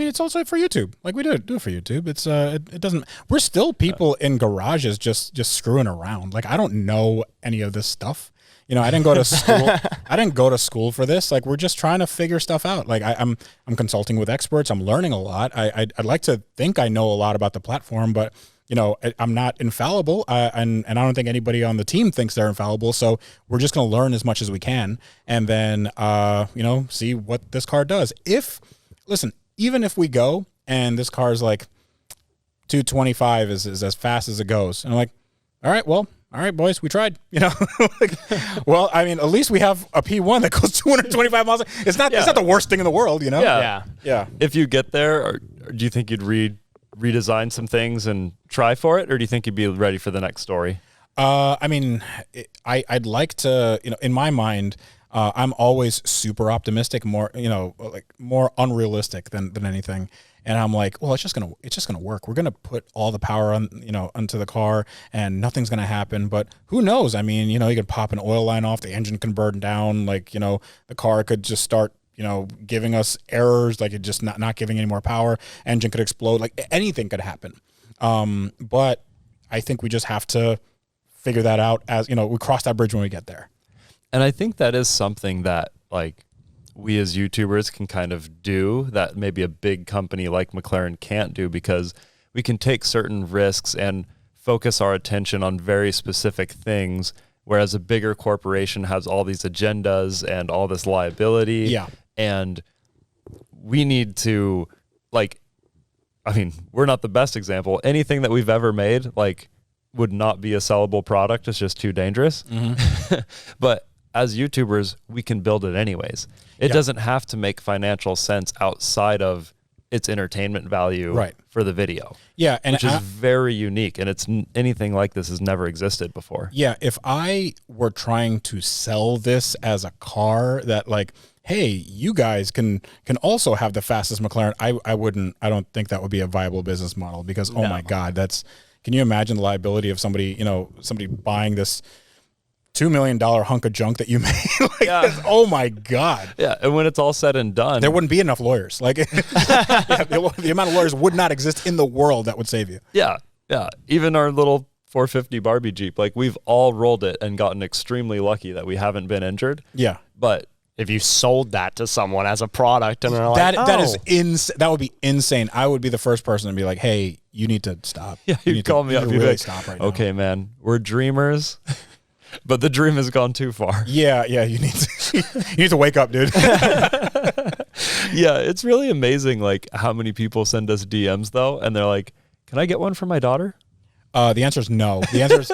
YouTube. Like we do it for YouTube. It's it doesn't. We're still people in garages just screwing around. Like I don't know any of this stuff. You know, I didn't go to school. I didn't go to school for this. Like we're just trying to figure stuff out. Like I'm consulting with experts. I'm learning a lot. I'd like to think I know a lot about the platform, but you know, I'm not infallible, and I don't think anybody on the team thinks they're infallible. So we're just going to learn as much as we can, and then you know, see what this car does. Even if we go and this car's like 225 is as fast as it goes, and I'm like, all right, boys, we tried. You know, like, well, I mean, at least we have a P1 that goes 225 miles. It's not the worst thing in the world, you know. Yeah. If you get there, or do you think you'd redesign some things and try for it, or do you think you'd be ready for the next story? I mean, I'd like to, you know, in my mind, I'm always super optimistic, more, you know, like more unrealistic than anything. And I'm like, well, it's just gonna work. We're gonna put all the power on, you know, onto the car, and nothing's gonna happen. But who knows? I mean, you know, you could pop an oil line off, the engine can burn down, like, you know, the car could just start, you know, giving us errors, like it just not giving any more power. Engine could explode, like anything could happen. But I think we just have to figure that out as, you know, we cross that bridge when we get there. And I think that is something that like we as YouTubers can kind of do that maybe a big company like McLaren can't do, because we can take certain risks and focus our attention on very specific things, whereas a bigger corporation has all these agendas and all this liability. Yeah. And we need to, like, I mean, we're not the best example. Anything that we've ever made, like, would not be a sellable product. It's just too dangerous. Mm-hmm. But as YouTubers, we can build it anyways. It doesn't have to make financial sense outside of its entertainment value for the video. Yeah, and which is very unique, and it's anything like this has never existed before. Yeah, if I were trying to sell this as a car that like, hey, you guys can also have the fastest McLaren, I don't think that would be a viable business model, because oh my God, can you imagine the liability of somebody buying this $2 million hunk of junk that you made? This, oh my God. Yeah, and when it's all said and done, there wouldn't be enough lawyers. Like the amount of lawyers would not exist in the world that would save you. Yeah. Even our little 450 Barbie Jeep, like we've all rolled it and gotten extremely lucky that we haven't been injured. Yeah. But if you sold that to someone as a product and they're like, that would be insane. I would be the first person to be like, hey, you need to stop. Yeah, you'd call me up and be like, stop right now. Okay, man, we're dreamers. But the dream has gone too far. Yeah, you need to wake up, dude. Yeah, it's really amazing, like how many people send us DMs though, and they're like, "Can I get one for my daughter?" The answer is no. The answer is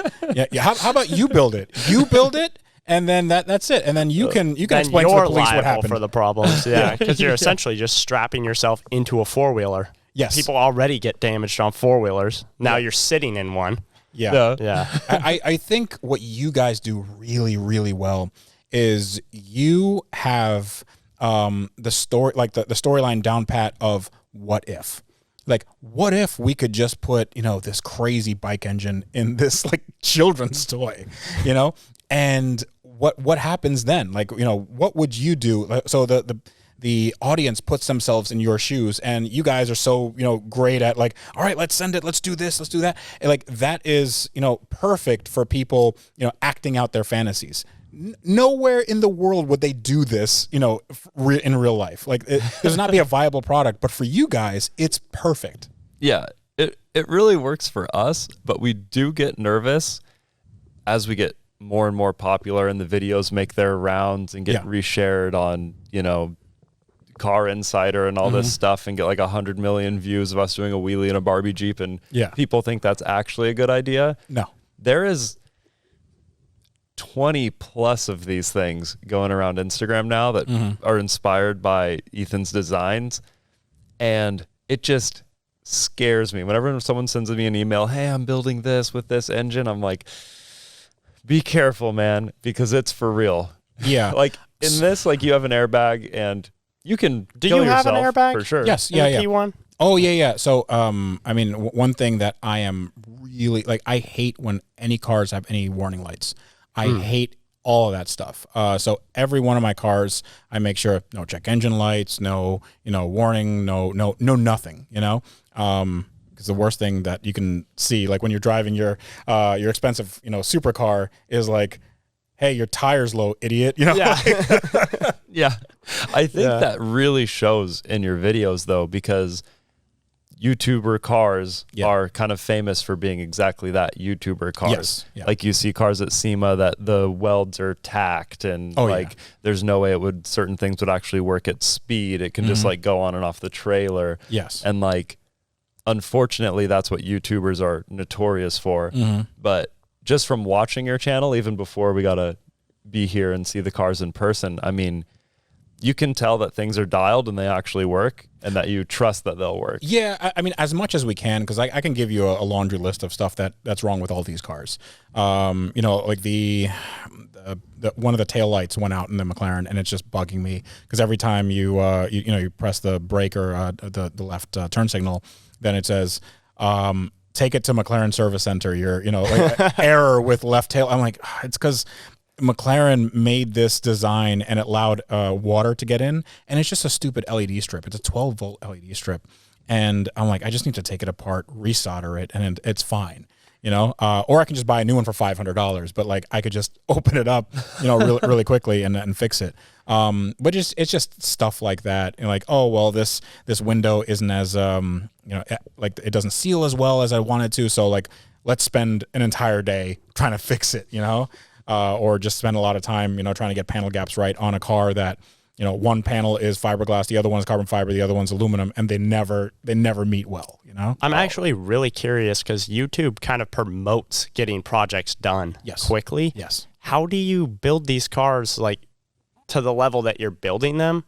yeah. How about you build it? You build it, and then that's it. And then you can explain to the police what happened for the problems. Yeah, because you're essentially just strapping yourself into a four-wheeler. Yes. People already get damaged on four-wheelers. Now you're sitting in one. Yeah. Yeah. I think what you guys do really, really well is you have the story, like the storyline down pat of what if. Like, what if we could just put, this crazy bike engine in this like children's toy, and what happens then? Like, what would you do? So the audience puts themselves in your shoes, and you guys are so, great at like, all right, let's send it. Let's do this. Let's do that. And like, that is, perfect for people, acting out their fantasies. Nowhere in the world would they do this, in real life. Like, there's not be a viable product, but for you guys, it's perfect. Yeah, it really works for us, but we do get nervous as we get more and more popular and the videos make their rounds and get reshared on, Car Insider and all this stuff, and get like 100 million views of us doing a wheelie in a Barbie Jeep, and people think that's actually a good idea. No. There is 20 plus of these things going around Instagram now that are inspired by Ethan's designs, and it just scares me. Whenever someone sends me an email, hey, I'm building this with this engine, I'm like, be careful, man, because it's for real. Yeah. Like in this, like you have an airbag and you can kill yourself. Do you have an airbag? For sure. Yes. Yeah. Yeah. P1? Oh yeah. So, one thing that I am really like, I hate when any cars have any warning lights. I hate all of that stuff. So every one of my cars, I make sure no check engine lights, no, warning, no, nothing, because the worst thing that you can see, like when you're driving your expensive, supercar, is like, hey, your tire's low, idiot. Yeah. Yeah. I think that really shows in your videos though, because YouTuber cars are kind of famous for being exactly that, YouTuber cars. Yes. Yeah. Like you see cars at SEMA that the welds are tacked and there's no way certain things would actually work at speed. It can just like go on and off the trailer. Yes. And like, unfortunately, that's what YouTubers are notorious for. But just from watching your channel, even before we got to be here and see the cars in person, I mean, you can tell that things are dialed and they actually work, and that you trust that they'll work. Yeah, I mean, as much as we can, because I can give you a laundry list of stuff that's wrong with all these cars. Like the one of the taillights went out in the McLaren, and it's just bugging me because every time you press the brake or the left turn signal, then it says, take it to McLaren Service Center. You're, like error with left tail. I'm like, it's because McLaren made this design and it allowed water to get in, and it's just a stupid LED strip. It's a 12-volt LED strip, and I'm like, I just need to take it apart, resolder it, and it's fine, or I can just buy a new one for $500. But like, I could just open it up, really, really quickly and fix it. But it's just stuff like that, and like, oh well, this window isn't as like it doesn't seal as well as I wanted to, so like let's spend an entire day trying to fix it, or just spend a lot of time, trying to get panel gaps right on a car that, one panel is fiberglass, the other one is carbon fiber, the other one's aluminum, and they never meet well, I'm actually really curious because YouTube kind of promotes getting projects done quickly. Yes. How do you build these cars like to the level that you're building them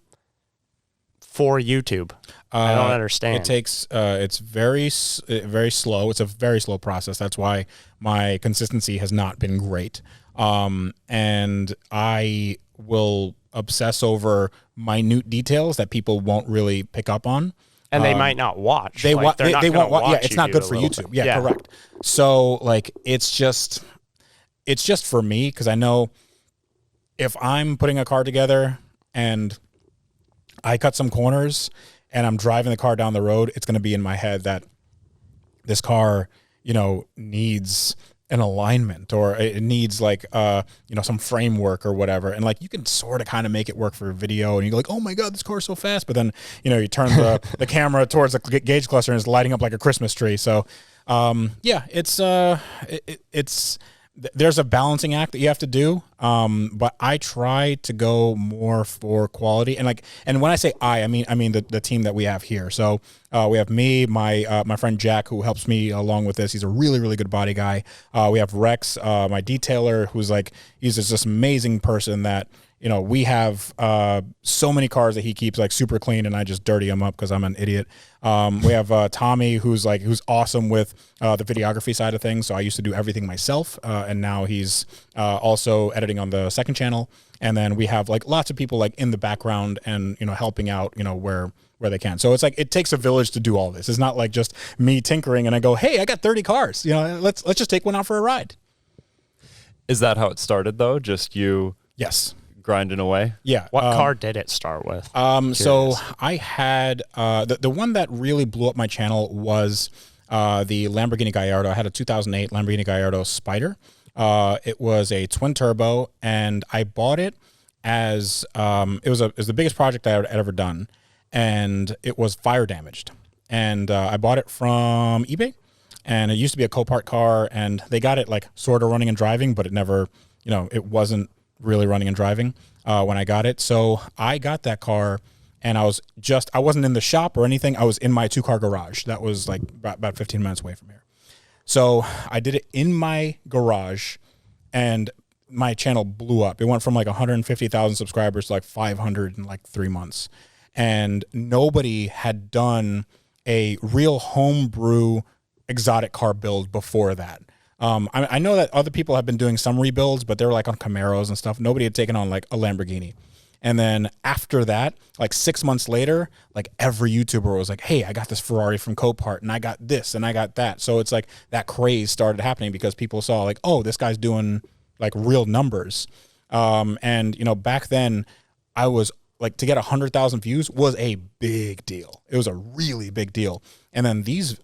for YouTube? I don't understand. It takes, it's very slow. It's a very slow process. That's why my consistency has not been great. And I will obsess over minute details that people won't really pick up on. And they might not watch. They won't watch. Yeah, it's not good for YouTube. Yeah, correct. So like, it's just for me, because I know if I'm putting a car together and I cut some corners and I'm driving the car down the road, it's going to be in my head that this car, needs an alignment, or it needs like some framework or whatever, and like you can sort of kind of make it work for a video, and you're like, oh my god, this car's so fast, but then you turn the camera towards the gauge cluster and it's lighting up like a Christmas tree. So it's there's a balancing act that you have to do. But I try to go more for quality, and when I say I mean the team that we have here. So we have me, my friend Jack, who helps me along with this. He's a really, really good body guy. We have Rex, my detailer, who's he's just this amazing person that, we have so many cars that he keeps super clean, and I just dirty them up because I'm an idiot. We have Tommy, who's awesome with the videography side of things. So I used to do everything myself, and now he's also editing on the second channel. And then we have lots of people in the background and helping out where they can. So it's it takes a village to do all this. It's not just me tinkering and I go, hey, I got 30 cars. Let's just take one out for a ride. Is that how it started though? Just you? Yes. Grinding away? Yeah. What car did it start with? So I had the one that really blew up my channel was the Lamborghini Gallardo. I had a 2008 Lamborghini Gallardo Spider. It was a twin turbo, and I bought it as it was the biggest project I had ever done, and it was fire damaged. And I bought it from eBay, and it used to be a Copart car, and they got it sort of running and driving, but it never, it wasn't really running and driving when I got it. So I got that car, and I wasn't in the shop or anything. I was in my 2-car garage. That was about 15 minutes away from here. So I did it in my garage, and my channel blew up. It went from 150,000 subscribers to 500 in 3 months. And nobody had done a real homebrew exotic car build before that. I know that other people have been doing some rebuilds, but they're on Camaros and stuff. Nobody had taken on a Lamborghini. And then after that, 6 months later, every YouTuber was hey, I got this Ferrari from Copart, and I got this, and I got that. So it's that craze started happening because people saw oh, this guy's doing real numbers. And back then I was to get 100,000 views was a big deal. It was a really big deal. And then these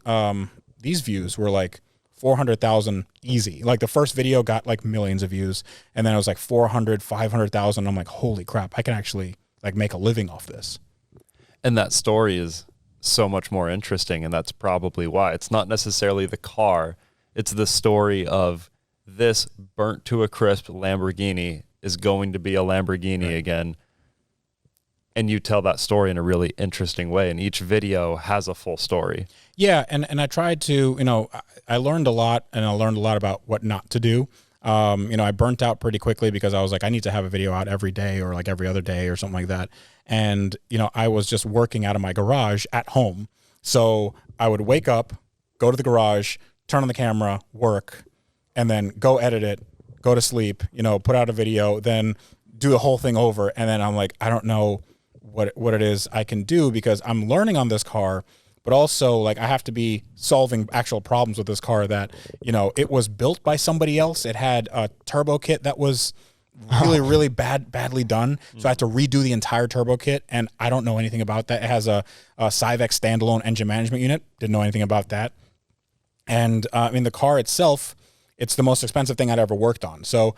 views were 400,000 easy. The first video got millions of views, and then it was 400, 500,000. I'm holy crap, I can actually make a living off this. And that story is so much more interesting, and that's probably why. It's not necessarily the car, it's the story of this burnt to a crisp Lamborghini is going to be a Lamborghini again. And you tell that story in a really interesting way, and each video has a full story. Yeah, and I tried to, I learned a lot, and I learned a lot about what not to do. I burnt out pretty quickly because I was I need to have a video out every day or every other day or something like that. And, I was just working out of my garage at home. So I would wake up, go to the garage, turn on the camera, work, and then go edit it, go to sleep, put out a video, then do the whole thing over. And then I'm I don't know what it is I can do because I'm learning on this car, but also I have to be solving actual problems with this car that, it was built by somebody else. It had a turbo kit that was really badly done. So I had to redo the entire turbo kit, and I don't know anything about that. It has a Cyvex standalone engine management unit. Didn't know anything about that. And the car itself, it's the most expensive thing I'd ever worked on. So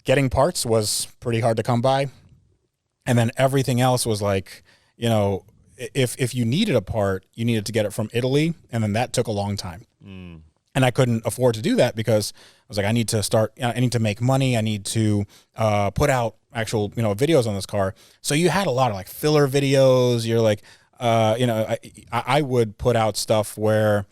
getting parts was pretty hard to come by. And then everything else was if you needed a part, you needed to get it from Italy, and then that took a long time. And I couldn't afford to do that because I was I need to make money. I need to put out actual, videos on this car. So you had a lot of filler videos. You're I would put out stuff where,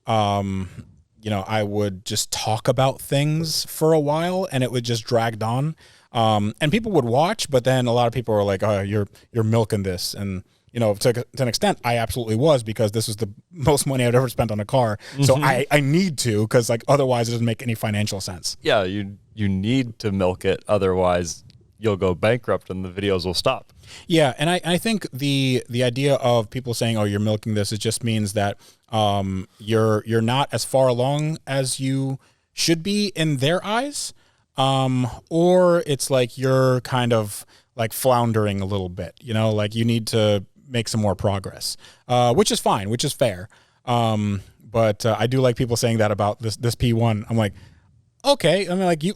I would just talk about things for a while, and it would just drag on. And people would watch, but then a lot of people were oh, you're milking this. And, to an extent, I absolutely was, because this was the most money I'd ever spent on a car. Mm-hmm. So I need to, because otherwise it doesn't make any financial sense. Yeah, you need to milk it. Otherwise you'll go bankrupt and the videos will stop. Yeah. And I think the idea of people saying, oh, you're milking this, it just means that you're not as far along as you should be in their eyes. Or it's you're kind of floundering a little bit, you need to make some more progress, which is fine, which is fair. But I do like people saying that about this P1. I'm okay. I mean, like, you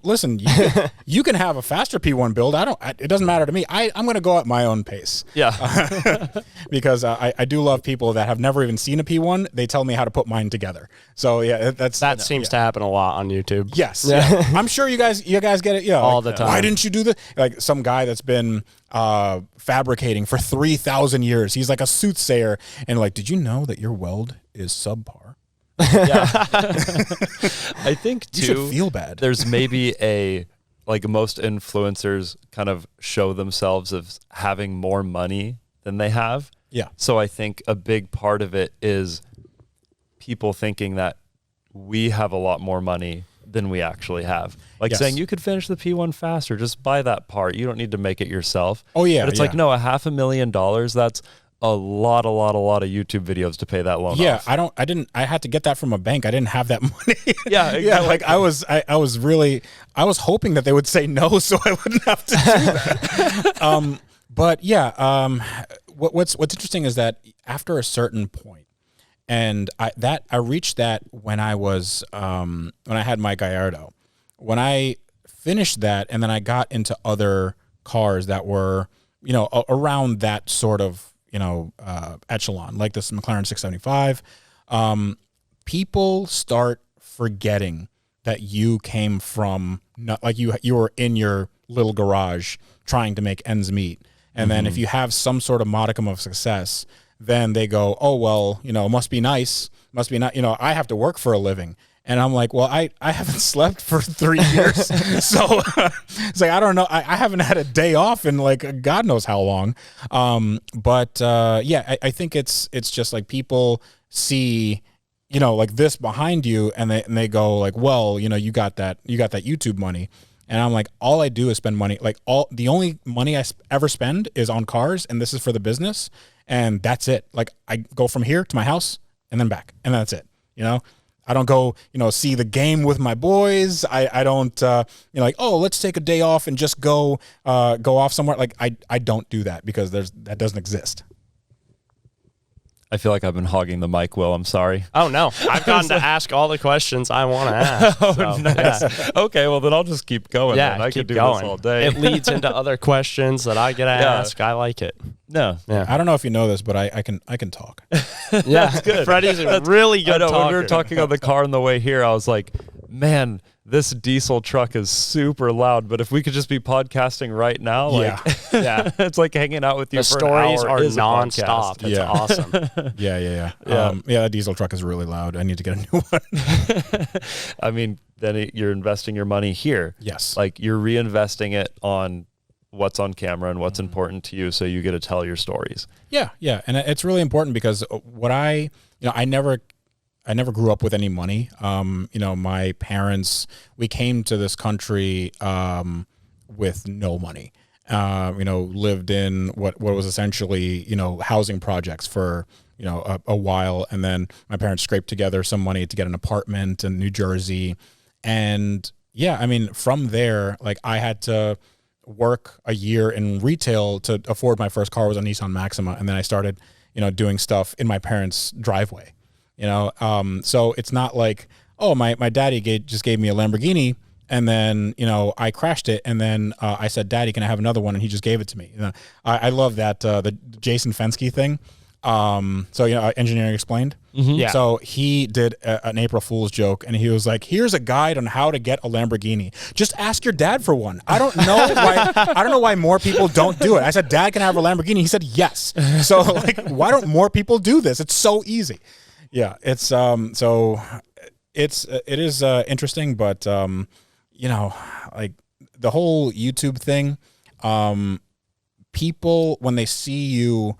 can have a faster P1 build. It doesn't matter to me. I'm going to go at my own pace. Yeah. Because I do love people that have never even seen a P1. They tell me how to put mine together. So yeah, that seems to happen a lot on YouTube. Yes. Yeah. I'm sure you guys get it. Yeah. All the time. Why didn't you do this? Like some guy that's been fabricating for 3,000 years. He's like a soothsayer. And like, did you know that your weld is subpar? Yeah. I think too, you should feel bad. There's maybe like most influencers kind of show themselves as having more money than they have. Yeah. So I think a big part of it is people thinking that we have a lot more money than we actually have. Like saying you could finish the P1 faster, just buy that part. You don't need to make it yourself. Oh yeah. But it's like, no, $500,000, that's a lot of YouTube videos to pay that loan off. I had to get that from a bank. I didn't have that money. Yeah, exactly. Yeah, like I was hoping that they would say no so I wouldn't have to do that. But yeah, what's interesting is that after a certain point, and I reached that when I was when I had my Gallardo. When I finished that and then I got into other cars that were, around that sort of echelon, like this McLaren 675, people start forgetting that you came from like you were in your little garage trying to make ends meet. And then if you have some sort of modicum of success, then they go, oh, well, must be nice. Must be not, I have to work for a living. And I'm like, well, I haven't slept for 3 years. So it's like, I don't know. I haven't had a day off in like God knows how long. But I think it's just like people see, like this behind you and they go like, well, you got that YouTube money. And I'm like, all I do is spend money. Like the only money I ever spend is on cars. And this is for the business. And that's it. Like I go from here to my house and then back and that's it. I don't go, see the game with my boys. I don't, like, oh, let's take a day off and just go off somewhere. Like I don't do that because that doesn't exist. I feel like I've been hogging the mic, Will. I'm sorry. Oh, no. I've gotten to ask all the questions I want to ask. Oh, nice. Yeah. Okay, well, then I'll just keep going. Yeah, I keep could do going. this all day. It leads into other questions that I get to ask. I like it. No. Yeah. I don't know if you know this, but I can talk. Yeah, that's good. Freddie's a really good talker. When we were talking on the car on the way here, I was like, man, this diesel truck is super loud, but if we could just be podcasting right now, like, yeah. It's like hanging out with you the for stories an hour are is nonstop. It's Yeah. awesome. Yeah. That diesel truck is really loud. I need to get a new one. I mean, then you're investing your money here. Yes. Like you're reinvesting it on what's on camera and what's important to you, so you get to tell your stories. Yeah. And it's really important because what I never grew up with any money. My parents, we came to this country with no money. Lived in what was essentially, housing projects for, a while. And then my parents scraped together some money to get an apartment in New Jersey. And yeah, I mean, from there, like I had to work a year in retail to afford my first car. Was a Nissan Maxima. And then I started, doing stuff in my parents' driveway. So it's not like, oh, my daddy just gave me a Lamborghini and then, I crashed it. And then I said, Daddy, can I have another one? And he just gave it to me. I love that, the Jason Fenske thing. Engineering Explained. Mm-hmm. Yeah. So he did an April Fool's joke and he was like, here's a guide on how to get a Lamborghini. Just ask your dad for one. I don't know why more people don't do it. I said, Dad, can I have a Lamborghini? He said, yes. So like, why don't more people do this? It's so easy. Yeah, it's it is interesting, but like the whole YouTube thing, people when they see you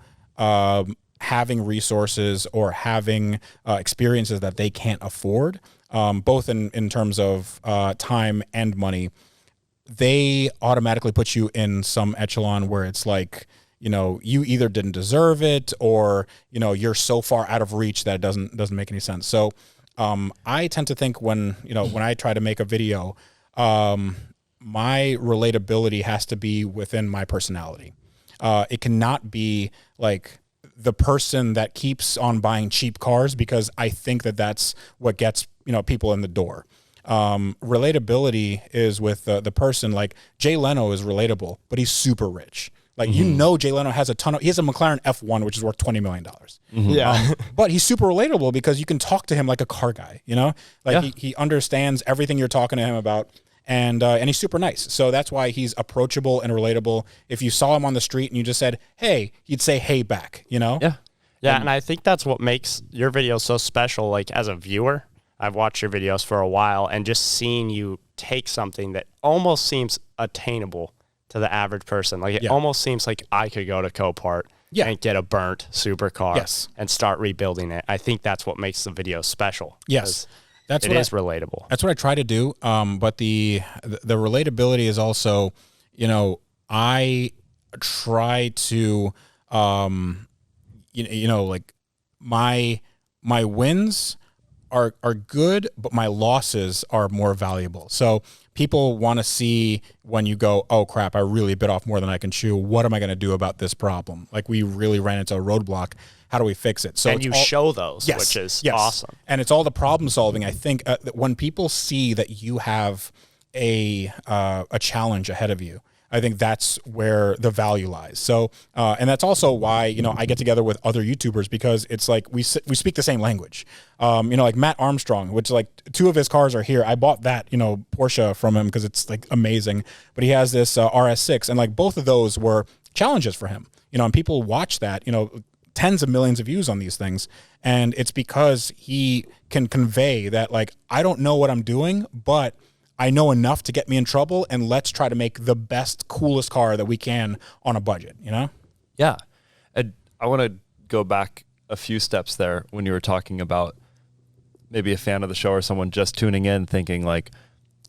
having resources or having experiences that they can't afford, both in terms of time and money, they automatically put you in some echelon where it's like, you either didn't deserve it or, you're so far out of reach that it doesn't make any sense. So I tend to think when I try to make a video, my relatability has to be within my personality. It cannot be like the person that keeps on buying cheap cars because I think that that's what gets, people in the door. Relatability is with the person. Like Jay Leno is relatable, but he's super rich. Like, you know, Jay Leno has he has a McLaren F1, which is worth $20 million. Yeah. But he's super relatable because you can talk to him like a car guy, you know? Like, he understands everything you're talking to him about, and he's super nice. So that's why he's approachable and relatable. If you saw him on the street and you just said, hey, he'd say hey back, you know? Yeah. Yeah, and I think that's what makes your videos so special. Like, as a viewer, I've watched your videos for a while, and just seeing you take something that almost seems attainable to the average person. Like, it almost seems like I could go to Copart and get a burnt supercar and start rebuilding it. I think that's what makes the video special. Yes. It is relatable. That's what I try to do. But the relatability is also, you know, I try to, you know, like my wins are good, but my losses are more valuable. So people want to see when you go, oh crap, I really bit off more than I can chew. What am I going to do about this problem? Like, we really ran into a roadblock. How do we fix it? So and you show those, which is awesome. And it's all the problem solving. I think that when people see that you have a challenge ahead of you, I think that's where the value lies. So, and that's also why, you know, I get together with other YouTubers, because it's like we speak the same language. You know, like Matt Armstrong, which, like, 2 of his cars are here. I bought that, you know, Porsche from him because it's like amazing. But he has this RS6, and like both of those were challenges for him. You know, and people watch that, you know, tens of millions of views on these things. And it's because he can convey that, like, I don't know what I'm doing, but I know enough to get me in trouble, and let's try to make the best, coolest car that we can on a budget, you know? Yeah. I want to go back a few steps there when you were talking about maybe a fan of the show or someone just tuning in thinking like,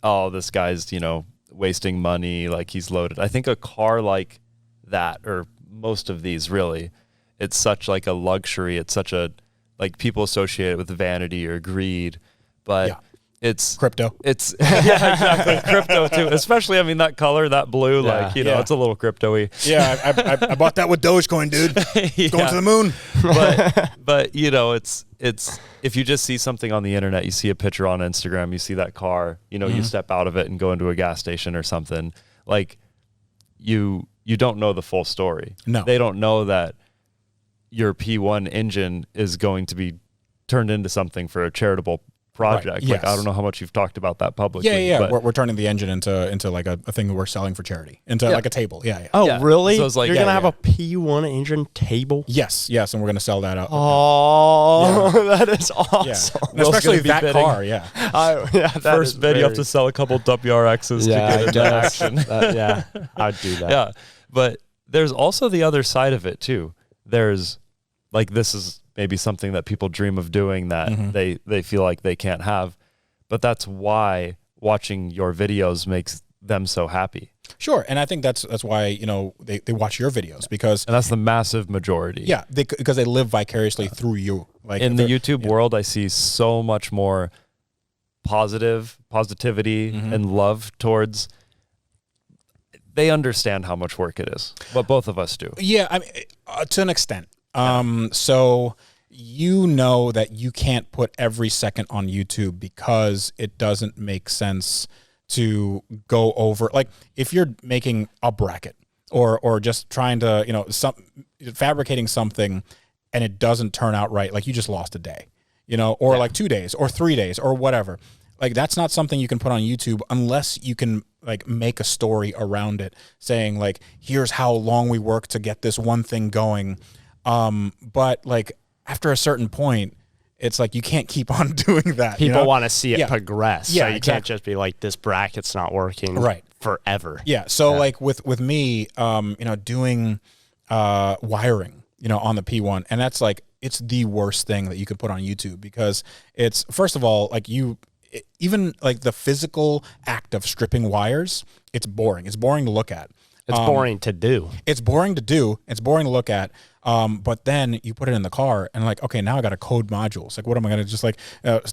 oh, this guy's, you know, wasting money, like he's loaded. I think a car like that, or most of these really, it's such like a luxury. It's such a, like, people associate it with vanity or greed, but it's crypto. It's yeah, exactly. Crypto too, especially, I mean, that color, that blue, like, you know, it's a little crypto-y. Yeah. I bought that with Dogecoin, dude. It's going to the moon. But you know, it's if you just see something on the internet, you see a picture on Instagram, you see that car, you know, you step out of it and go into a gas station or something, like, you don't know the full story. No. They don't know that your P1 engine is going to be turned into something for a charitable project. Right. Like, Yes. I don't know how much you've talked about that publicly. Yeah. But We're turning the engine into like a thing that we're selling for charity, into like a table. Yeah. Oh, Yeah. really? So it's like, you're going to have a P1 engine table? Yes. And we're going to sell that out. Oh, that is Yeah. awesome. And especially gonna be that bidding. car. Yeah. That first is bid, you have very- to sell a couple WRXs to Yeah, get I into guess. action. Yeah, I'd do that. Yeah. But there's also the other side of it too. There's, like, this is maybe something that people dream of doing that they feel like they can't have. But that's why watching your videos makes them so happy. Sure. And I think that's why, you know, they watch your videos, because And that's the massive majority. because they live vicariously through you. Like, In the YouTube world, I see so much more positivity and love towards, they understand how much work it is. What both of us do. Yeah, I mean, to an extent. So you know that you can't put every second on YouTube because it doesn't make sense to go over, like, if you're making a bracket or just trying to, you know, fabricating something and it doesn't turn out right, like, you just lost a day, you know, or like 2 days or 3 days or whatever. Like, that's not something you can put on YouTube unless you can, like, make a story around it saying, like, here's how long we worked to get this one thing going. But, like, after a certain point, it's like you can't keep on doing that. People want to see it Yeah. progress. Yeah, so you exactly. can't just be like, this bracket's not working forever. Yeah. So like with me, you know, doing wiring, you know, on the P1, and that's like, it's the worst thing that you could put on YouTube, because it's, first of all, like, even like the physical act of stripping wires, it's boring. It's boring to look at. It's boring to do. It's boring to do. It's boring to look at. But then you put it in the car and, like, okay, now I got to code modules. Like, what am I going to just, like,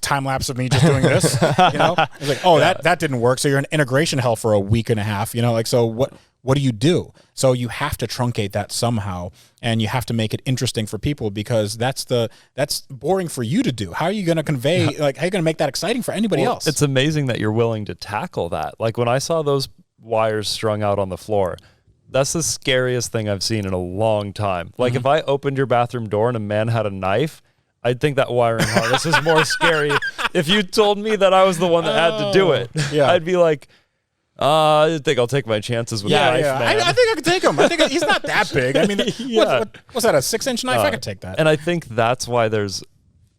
time lapse of me just doing this? You know, it's like, oh, that didn't work. So you're in integration hell for a week and a half. You know, like, so what do? So you have to truncate that somehow, and you have to make it interesting for people, because that's boring for you to do. How are you going to convey, like, how are you going to make that exciting for anybody else? It's amazing that you're willing to tackle that. Like when I saw those wires strung out on the floor, that's the scariest thing I've seen in a long time. Like if I opened your bathroom door and a man had a knife, I'd think that wiring harness is more scary. If you told me that I was the one that had to do it, I'd be like, I think I'll take my chances with the knife, man. I think I could take him. I think he's not that big. I mean, what's that, a 6-inch knife? I could take that. And I think that's why there's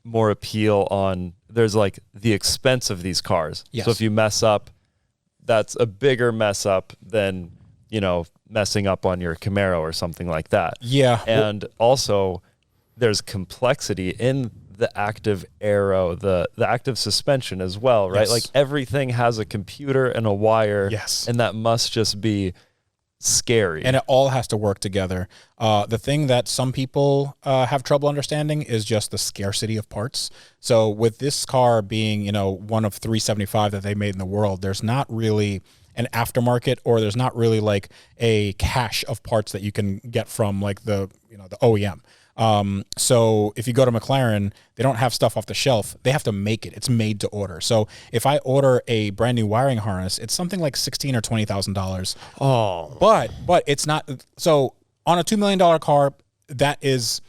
more appeal on, there's like the expense of these cars. Yes. So if you mess up, that's a bigger mess up than, you know, messing up on your Camaro or something like that. Yeah. And also there's complexity in the active aero, the active suspension as well, right? Yes. Like everything has a computer and a wire. Yes. And that must just be scary. And it all has to work together. The thing that some people have trouble understanding is just the scarcity of parts. So with this car being, you know, one of 375 that they made in the world, there's not really an aftermarket, or there's not really like a cache of parts that you can get from like the OEM. So if you go to McLaren, they don't have stuff off the shelf. They have to make it. It's made to order. So if I order a brand new wiring harness, it's something like $16,000 or $20,000. Oh, but it's not. So on a $2 million car, it's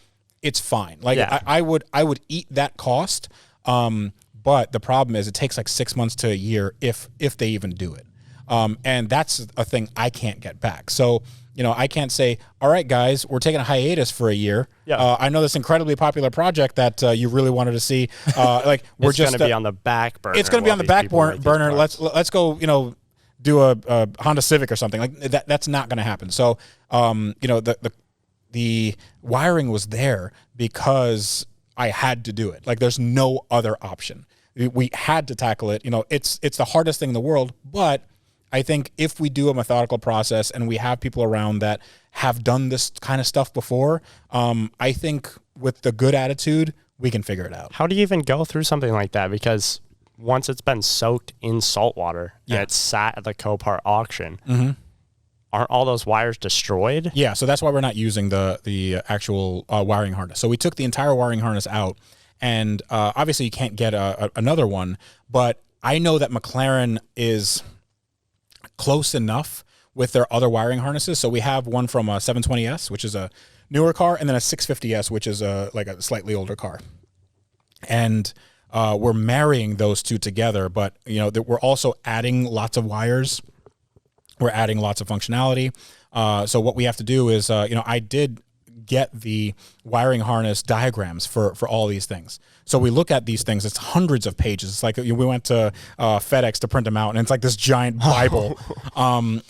fine. Like I would eat that cost. But the problem is it takes like 6 months to a year if they even do it. And that's a thing I can't get back. So, you know, I can't say, all right, guys, we're taking a hiatus for a year. Yeah. I know this incredibly popular project that you really wanted to see. Like we're it's just going to be on the back burner. It's going to be on the back burner. Let's go, you know, do a Honda Civic or something like that. That's not going to happen. So, you know, the wiring was there because I had to do it. Like there's no other option. We had to tackle it. You know, it's the hardest thing in the world, but I think if we do a methodical process and we have people around that have done this kind of stuff before, I think with the good attitude, we can figure it out. How do you even go through something like that? Because once it's been soaked in salt water and it's sat at the Copart auction, aren't all those wires destroyed? Yeah, so that's why we're not using the actual wiring harness. So we took the entire wiring harness out, and obviously you can't get another one, but I know that McLaren is close enough with their other wiring harnesses. So we have one from a 720S, which is a newer car, and then a 650S, which is like a slightly older car. And we're marrying those two together, but you know, we're also adding lots of wires. We're adding lots of functionality. So what we have to do is, you know, I did get the wiring harness diagrams for all these things. So we look at these things, it's hundreds of pages. It's like we went to FedEx to print them out, and it's like this giant Bible.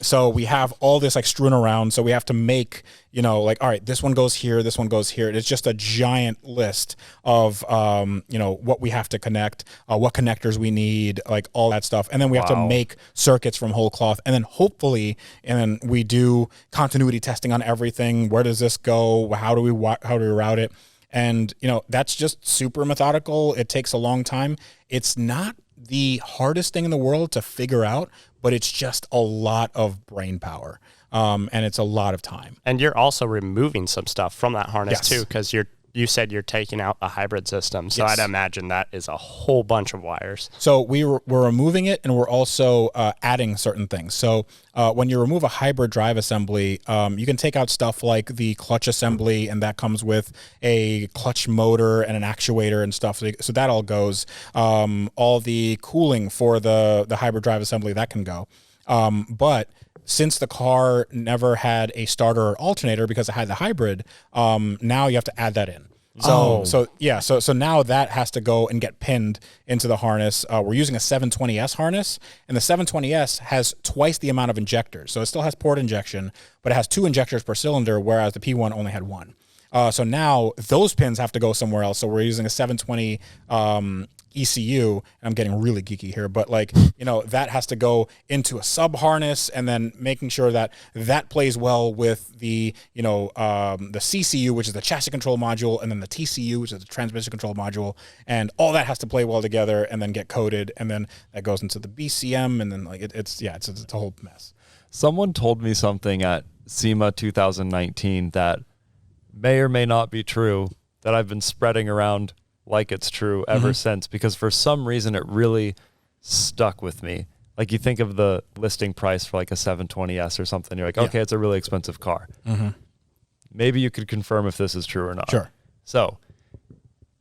So we have all this like strewn around. So we have to make, you know, like, all right, this one goes here, this one goes here. It's just a giant list of, you know, what we have to connect, what connectors we need, like all that stuff. And then we have to make circuits from whole cloth. And then hopefully, and then we do continuity testing on everything. Where does this go? How do we route it? And, you know, that's just super methodical. It takes a long time. It's not the hardest thing in the world to figure out, but it's just a lot of brain power. And it's a lot of time. And you're also removing some stuff from that harness Yes. too, because you said you're taking out a hybrid system. So Yes. I'd imagine that is a whole bunch of wires. So we're removing it, and we're also adding certain things. So when you remove a hybrid drive assembly, you can take out stuff like the clutch assembly, and that comes with a clutch motor and an actuator and stuff. So that all goes. All the cooling for the hybrid drive assembly, that can go. But since the car never had a starter or alternator because it had the hybrid, now you have to add that in. So now that has to go and get pinned into the harness. We're using a 720S harness, and the 720S has twice the amount of injectors. So it still has port injection, but it has 2 injectors per cylinder, whereas the P1 only had 1. So now those pins have to go somewhere else. So we're using a 720 ECU. I'm getting really geeky here, but like, you know, that has to go into a sub harness, and then making sure that that plays well with the, you know, the CCU, which is the chassis control module, and then the TCU, which is the transmission control module, and all that has to play well together and then get coded, and then that goes into the BCM, and then like it's a whole mess. Someone told me something at SEMA 2019 that may or may not be true, that I've been spreading around like it's true ever since, because for some reason it really stuck with me. Like, you think of the listing price for like a 720S or something, you're like, okay, it's a really expensive car. Maybe you could confirm if this is true or not. Sure. So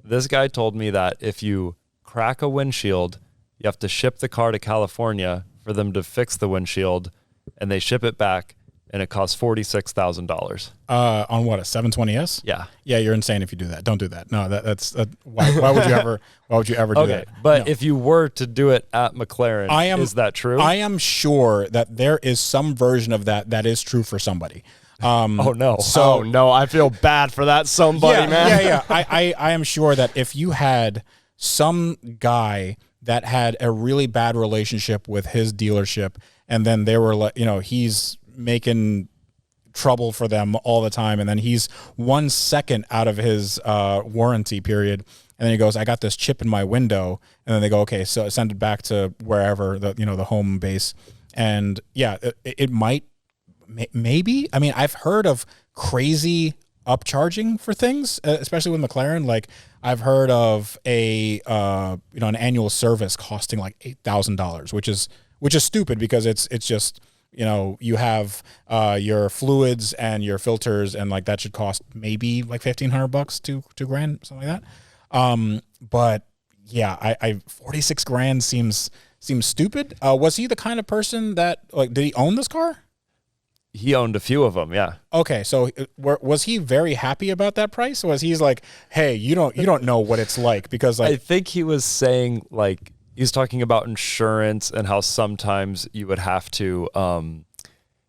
this guy told me that if you crack a windshield, you have to ship the car to California for them to fix the windshield, and they ship it back, and it costs $46,000. On what, a 720S? Yeah. Yeah, you're insane if you do that. Don't do that. No, that's why would you ever? Why would you ever do that? But No. if you were to do it at McLaren, is that true? I am sure that there is some version of that is true for somebody. Oh no! So no, I feel bad for that somebody, man. Yeah. I am sure that if you had some guy that had a really bad relationship with his dealership, and then they were like, he's making trouble for them all the time, and then he's 1 second out of his warranty period, and then he goes, I got this chip in my window, and then they go, okay, so send it back to wherever the home base. And yeah, it might, maybe, I mean, I've heard of crazy upcharging for things, especially with McLaren. Like, I've heard of an annual service costing like $8,000, which is stupid, because it's just, you have your fluids and your filters, and like that should cost maybe like $1,500 to $2,000, something like that. But yeah, I 46 grand seems stupid. Was he the kind of person that, like, did he own this car? He owned a few of them, yeah. Okay, so was he very happy about that price? Or was he's like, hey, you don't know what it's like, because like, I think he was saying, like, he's talking about insurance and how sometimes you would have to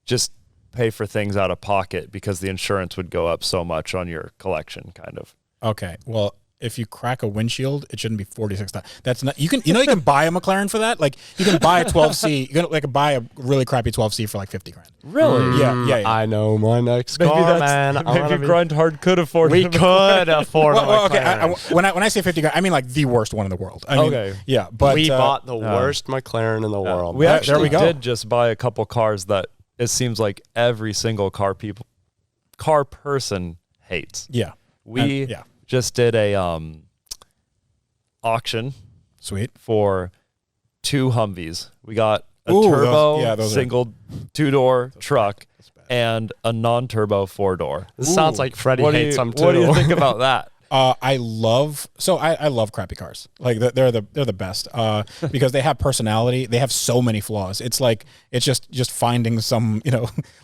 just pay for things out of pocket because the insurance would go up so much on your collection, kind of. Okay, well, if you crack a windshield, it shouldn't be $46,000. That's not, you can buy a McLaren for that. Like, you can buy a 12C. You can buy a really crappy 12C for like 50 grand. Really? Yeah. I know my next car, man. Maybe Grind Hard could afford it. We could afford Well, okay. McLaren. When I say 50 grand, I mean like the worst one in the world. I mean, Okay. Yeah, but we bought the worst McLaren in the world. We actually there we go. did just buy a couple cars that it seems like every single car person hates. Yeah. We yeah. just did a auction Sweet. for 2 Humvees. We got a Ooh, turbo those single 2-door truck and a non-turbo 4-door. This sounds like Freddy hates them too. What do you think about that? I love crappy cars. Like, they're the best because they have personality. They have so many flaws. It's like, it's just finding some,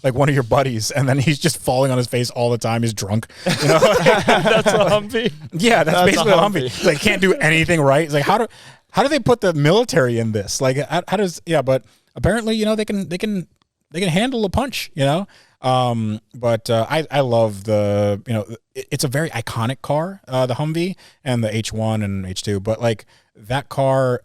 like one of your buddies, and then he's just falling on his face all the time. He's drunk. That's a Humvee. Yeah, that's basically a Humvee. Humvee. It's like, can't do anything right. It's like, how do they put the military in this? Like, how does, yeah, but apparently, they can handle a punch, But I love it's a very iconic car, the Humvee and the H1 and H2, but like that car,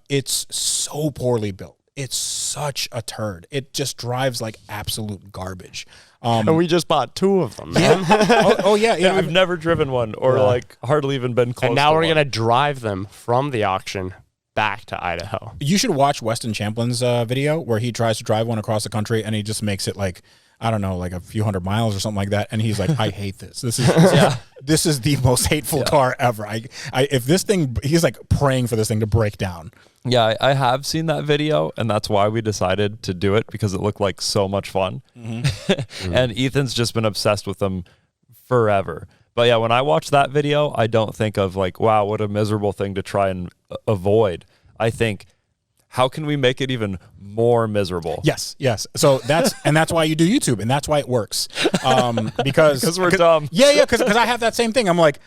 it's so poorly built. It's such a turd. It just drives like absolute garbage. And we just bought 2 of them, man. Yeah. And we've never driven one or like hardly even been close. And now to we're one. going to drive them from the auction back to Idaho. You should watch Weston Champlin's video where he tries to drive one across the country, and he just makes it like, I don't know, like a few hundred miles or something like that. And he's like, I hate this. This is the most hateful car ever. He's like praying for this thing to break down. Yeah, I have seen that video, and that's why we decided to do it, because it looked like so much fun. And Ethan's just been obsessed with them forever. But yeah, when I watch that video, I don't think of like, wow, what a miserable thing to try and avoid. I think, how can we make it even more miserable? Yes. So that's why you do YouTube, and that's why it works. Because we're dumb. Yeah, because I have that same thing. I'm like,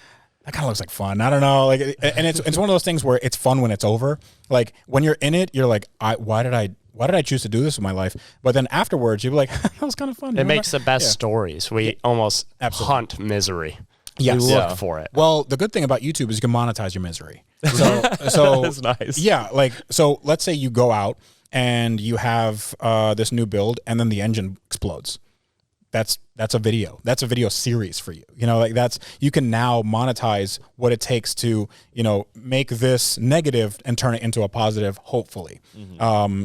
that kind of looks like fun. I don't know. Like, and it's one of those things where it's fun when it's over. Like, when you're in it, you're like, why did I choose to do this in my life? But then afterwards, you're like, that was kind of fun. It makes the best stories. We almost hunt misery. Yes. We look for it. Well, the good thing about YouTube is you can monetize your misery. So That's nice. Yeah, like, so let's say you go out and you have this new build, and then the engine explodes. That's a video. That's a video series for you. You can now monetize what it takes to, make this negative and turn it into a positive, hopefully.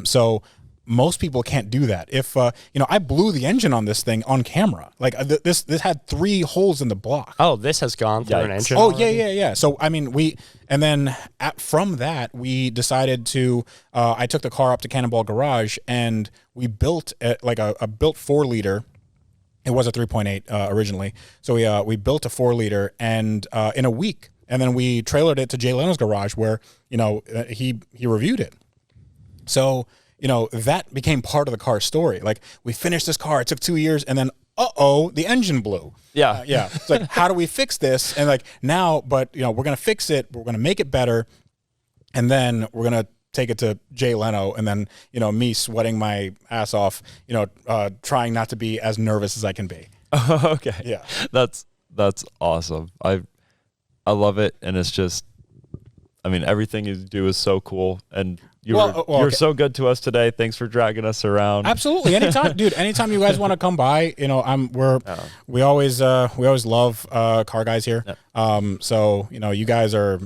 So most people can't do that. If I blew the engine on this thing on camera. Like this had 3 holes in the block. Oh, this has gone through an engine. Oh, already? yeah. So I mean, from that we decided to. I took the car up to Cannonball Garage and we built a built 4-liter. It was a 3.8 originally. So we built a 4-liter and in a week, and then we trailered it to Jay Leno's garage where he reviewed it. So that became part of the car story. Like we finished this car, it took 2 years, and then the engine blew. Yeah, yeah. It's like, how do we fix this? And like now, but we're gonna fix it. We're gonna make it better, and then we're gonna take it to Jay Leno, and then me sweating my ass off, trying not to be as nervous as I can be. Okay, Yeah, that's awesome. I love it, and it's just, I mean, everything you do is so cool, and you're so good to us today. Thanks for dragging us around. Absolutely, anytime, dude. Anytime you guys want to come by, we always love car guys here. Yeah. So you guys are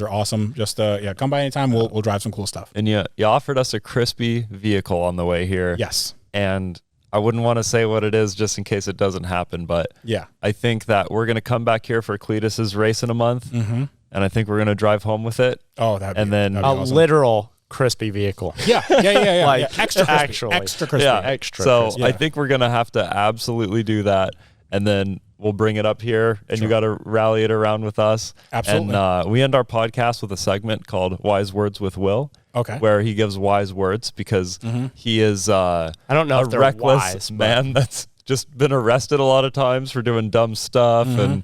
awesome. Just come by anytime. We'll drive some cool stuff. And you offered us a crispy vehicle on the way here. Yes. And I wouldn't want to say what it is just in case it doesn't happen, but yeah, I think that we're going to come back here for Cletus's race in a month, and I think we're going to drive home with it. Oh, that'd be awesome. Literal crispy vehicle. Yeah. Like, extra crispy. actually. Extra crispy. Yeah, extra. So crispy. I think we're going to have to absolutely do that, and then we'll bring it up here, and you got to rally it around with us. Absolutely. And we end our podcast with a segment called Wise Words with Will. Okay. Where he gives wise words because he is I don't know a if they're reckless wise, man that's just been arrested a lot of times for doing dumb stuff, and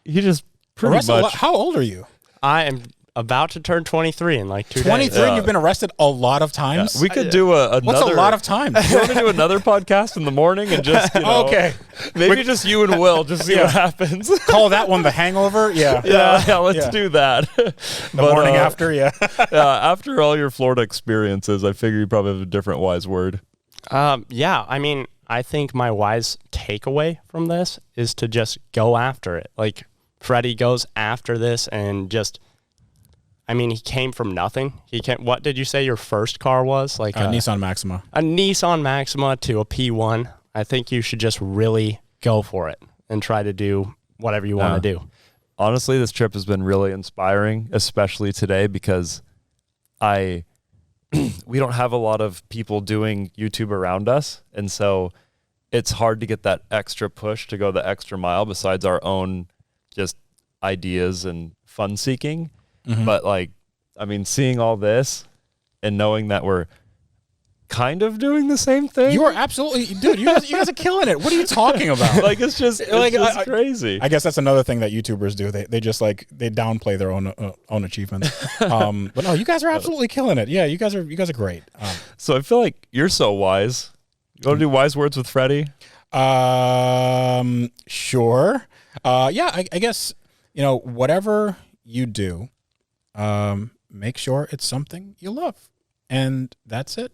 he just pretty much. How old are you? I am about to turn 23 in like 2 days. 23. You've been arrested a lot of times. We could do another. What's a lot of times? You want to do another podcast in the morning and just okay, maybe just you and Will just see what happens. Call that one the Hangover. Yeah, let's do that. The morning after, after all your Florida experiences, I figure you probably have a different wise word. Yeah, I mean, I think my wise takeaway from this is to just go after it. Like Freddy goes after this and just. I mean, he came from nothing. What did you say your first car was? Like a Nissan Maxima. A Nissan Maxima to a P1. I think you should just really go for it and try to do whatever you want to do. Honestly, this trip has been really inspiring, especially today because we don't have a lot of people doing YouTube around us. And so it's hard to get that extra push to go the extra mile besides our own just ideas and fun seeking. But seeing all this and knowing that we're kind of doing the same thing. You are absolutely, dude. You guys are killing it. What are you talking about? It's just crazy. I guess that's another thing that YouTubers do. They just they downplay their own achievements. But no, you guys are absolutely killing it. Yeah, you guys are great. So I feel like you're so wise. You want to do wise words with Freddy? Sure. I guess whatever you do. Make sure it's something you love, and that's it.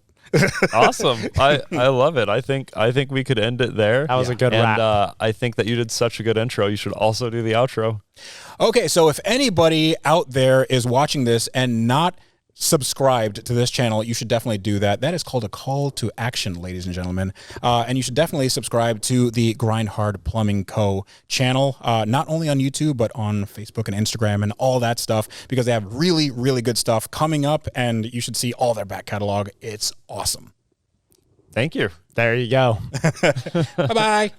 Awesome. I love it. I think we could end it there. That was a good wrap. And I think that you did such a good intro. You should also do the outro. Okay, so if anybody out there is watching this and not subscribed to this channel, you should definitely do that. That is called a call to action, ladies and gentlemen. And you should definitely subscribe to the Grind Hard Plumbing Co. channel, not only on YouTube, but on Facebook and Instagram and all that stuff, because they have really, really good stuff coming up, and you should see all their back catalog. It's awesome. Thank you. There you go. Bye-bye.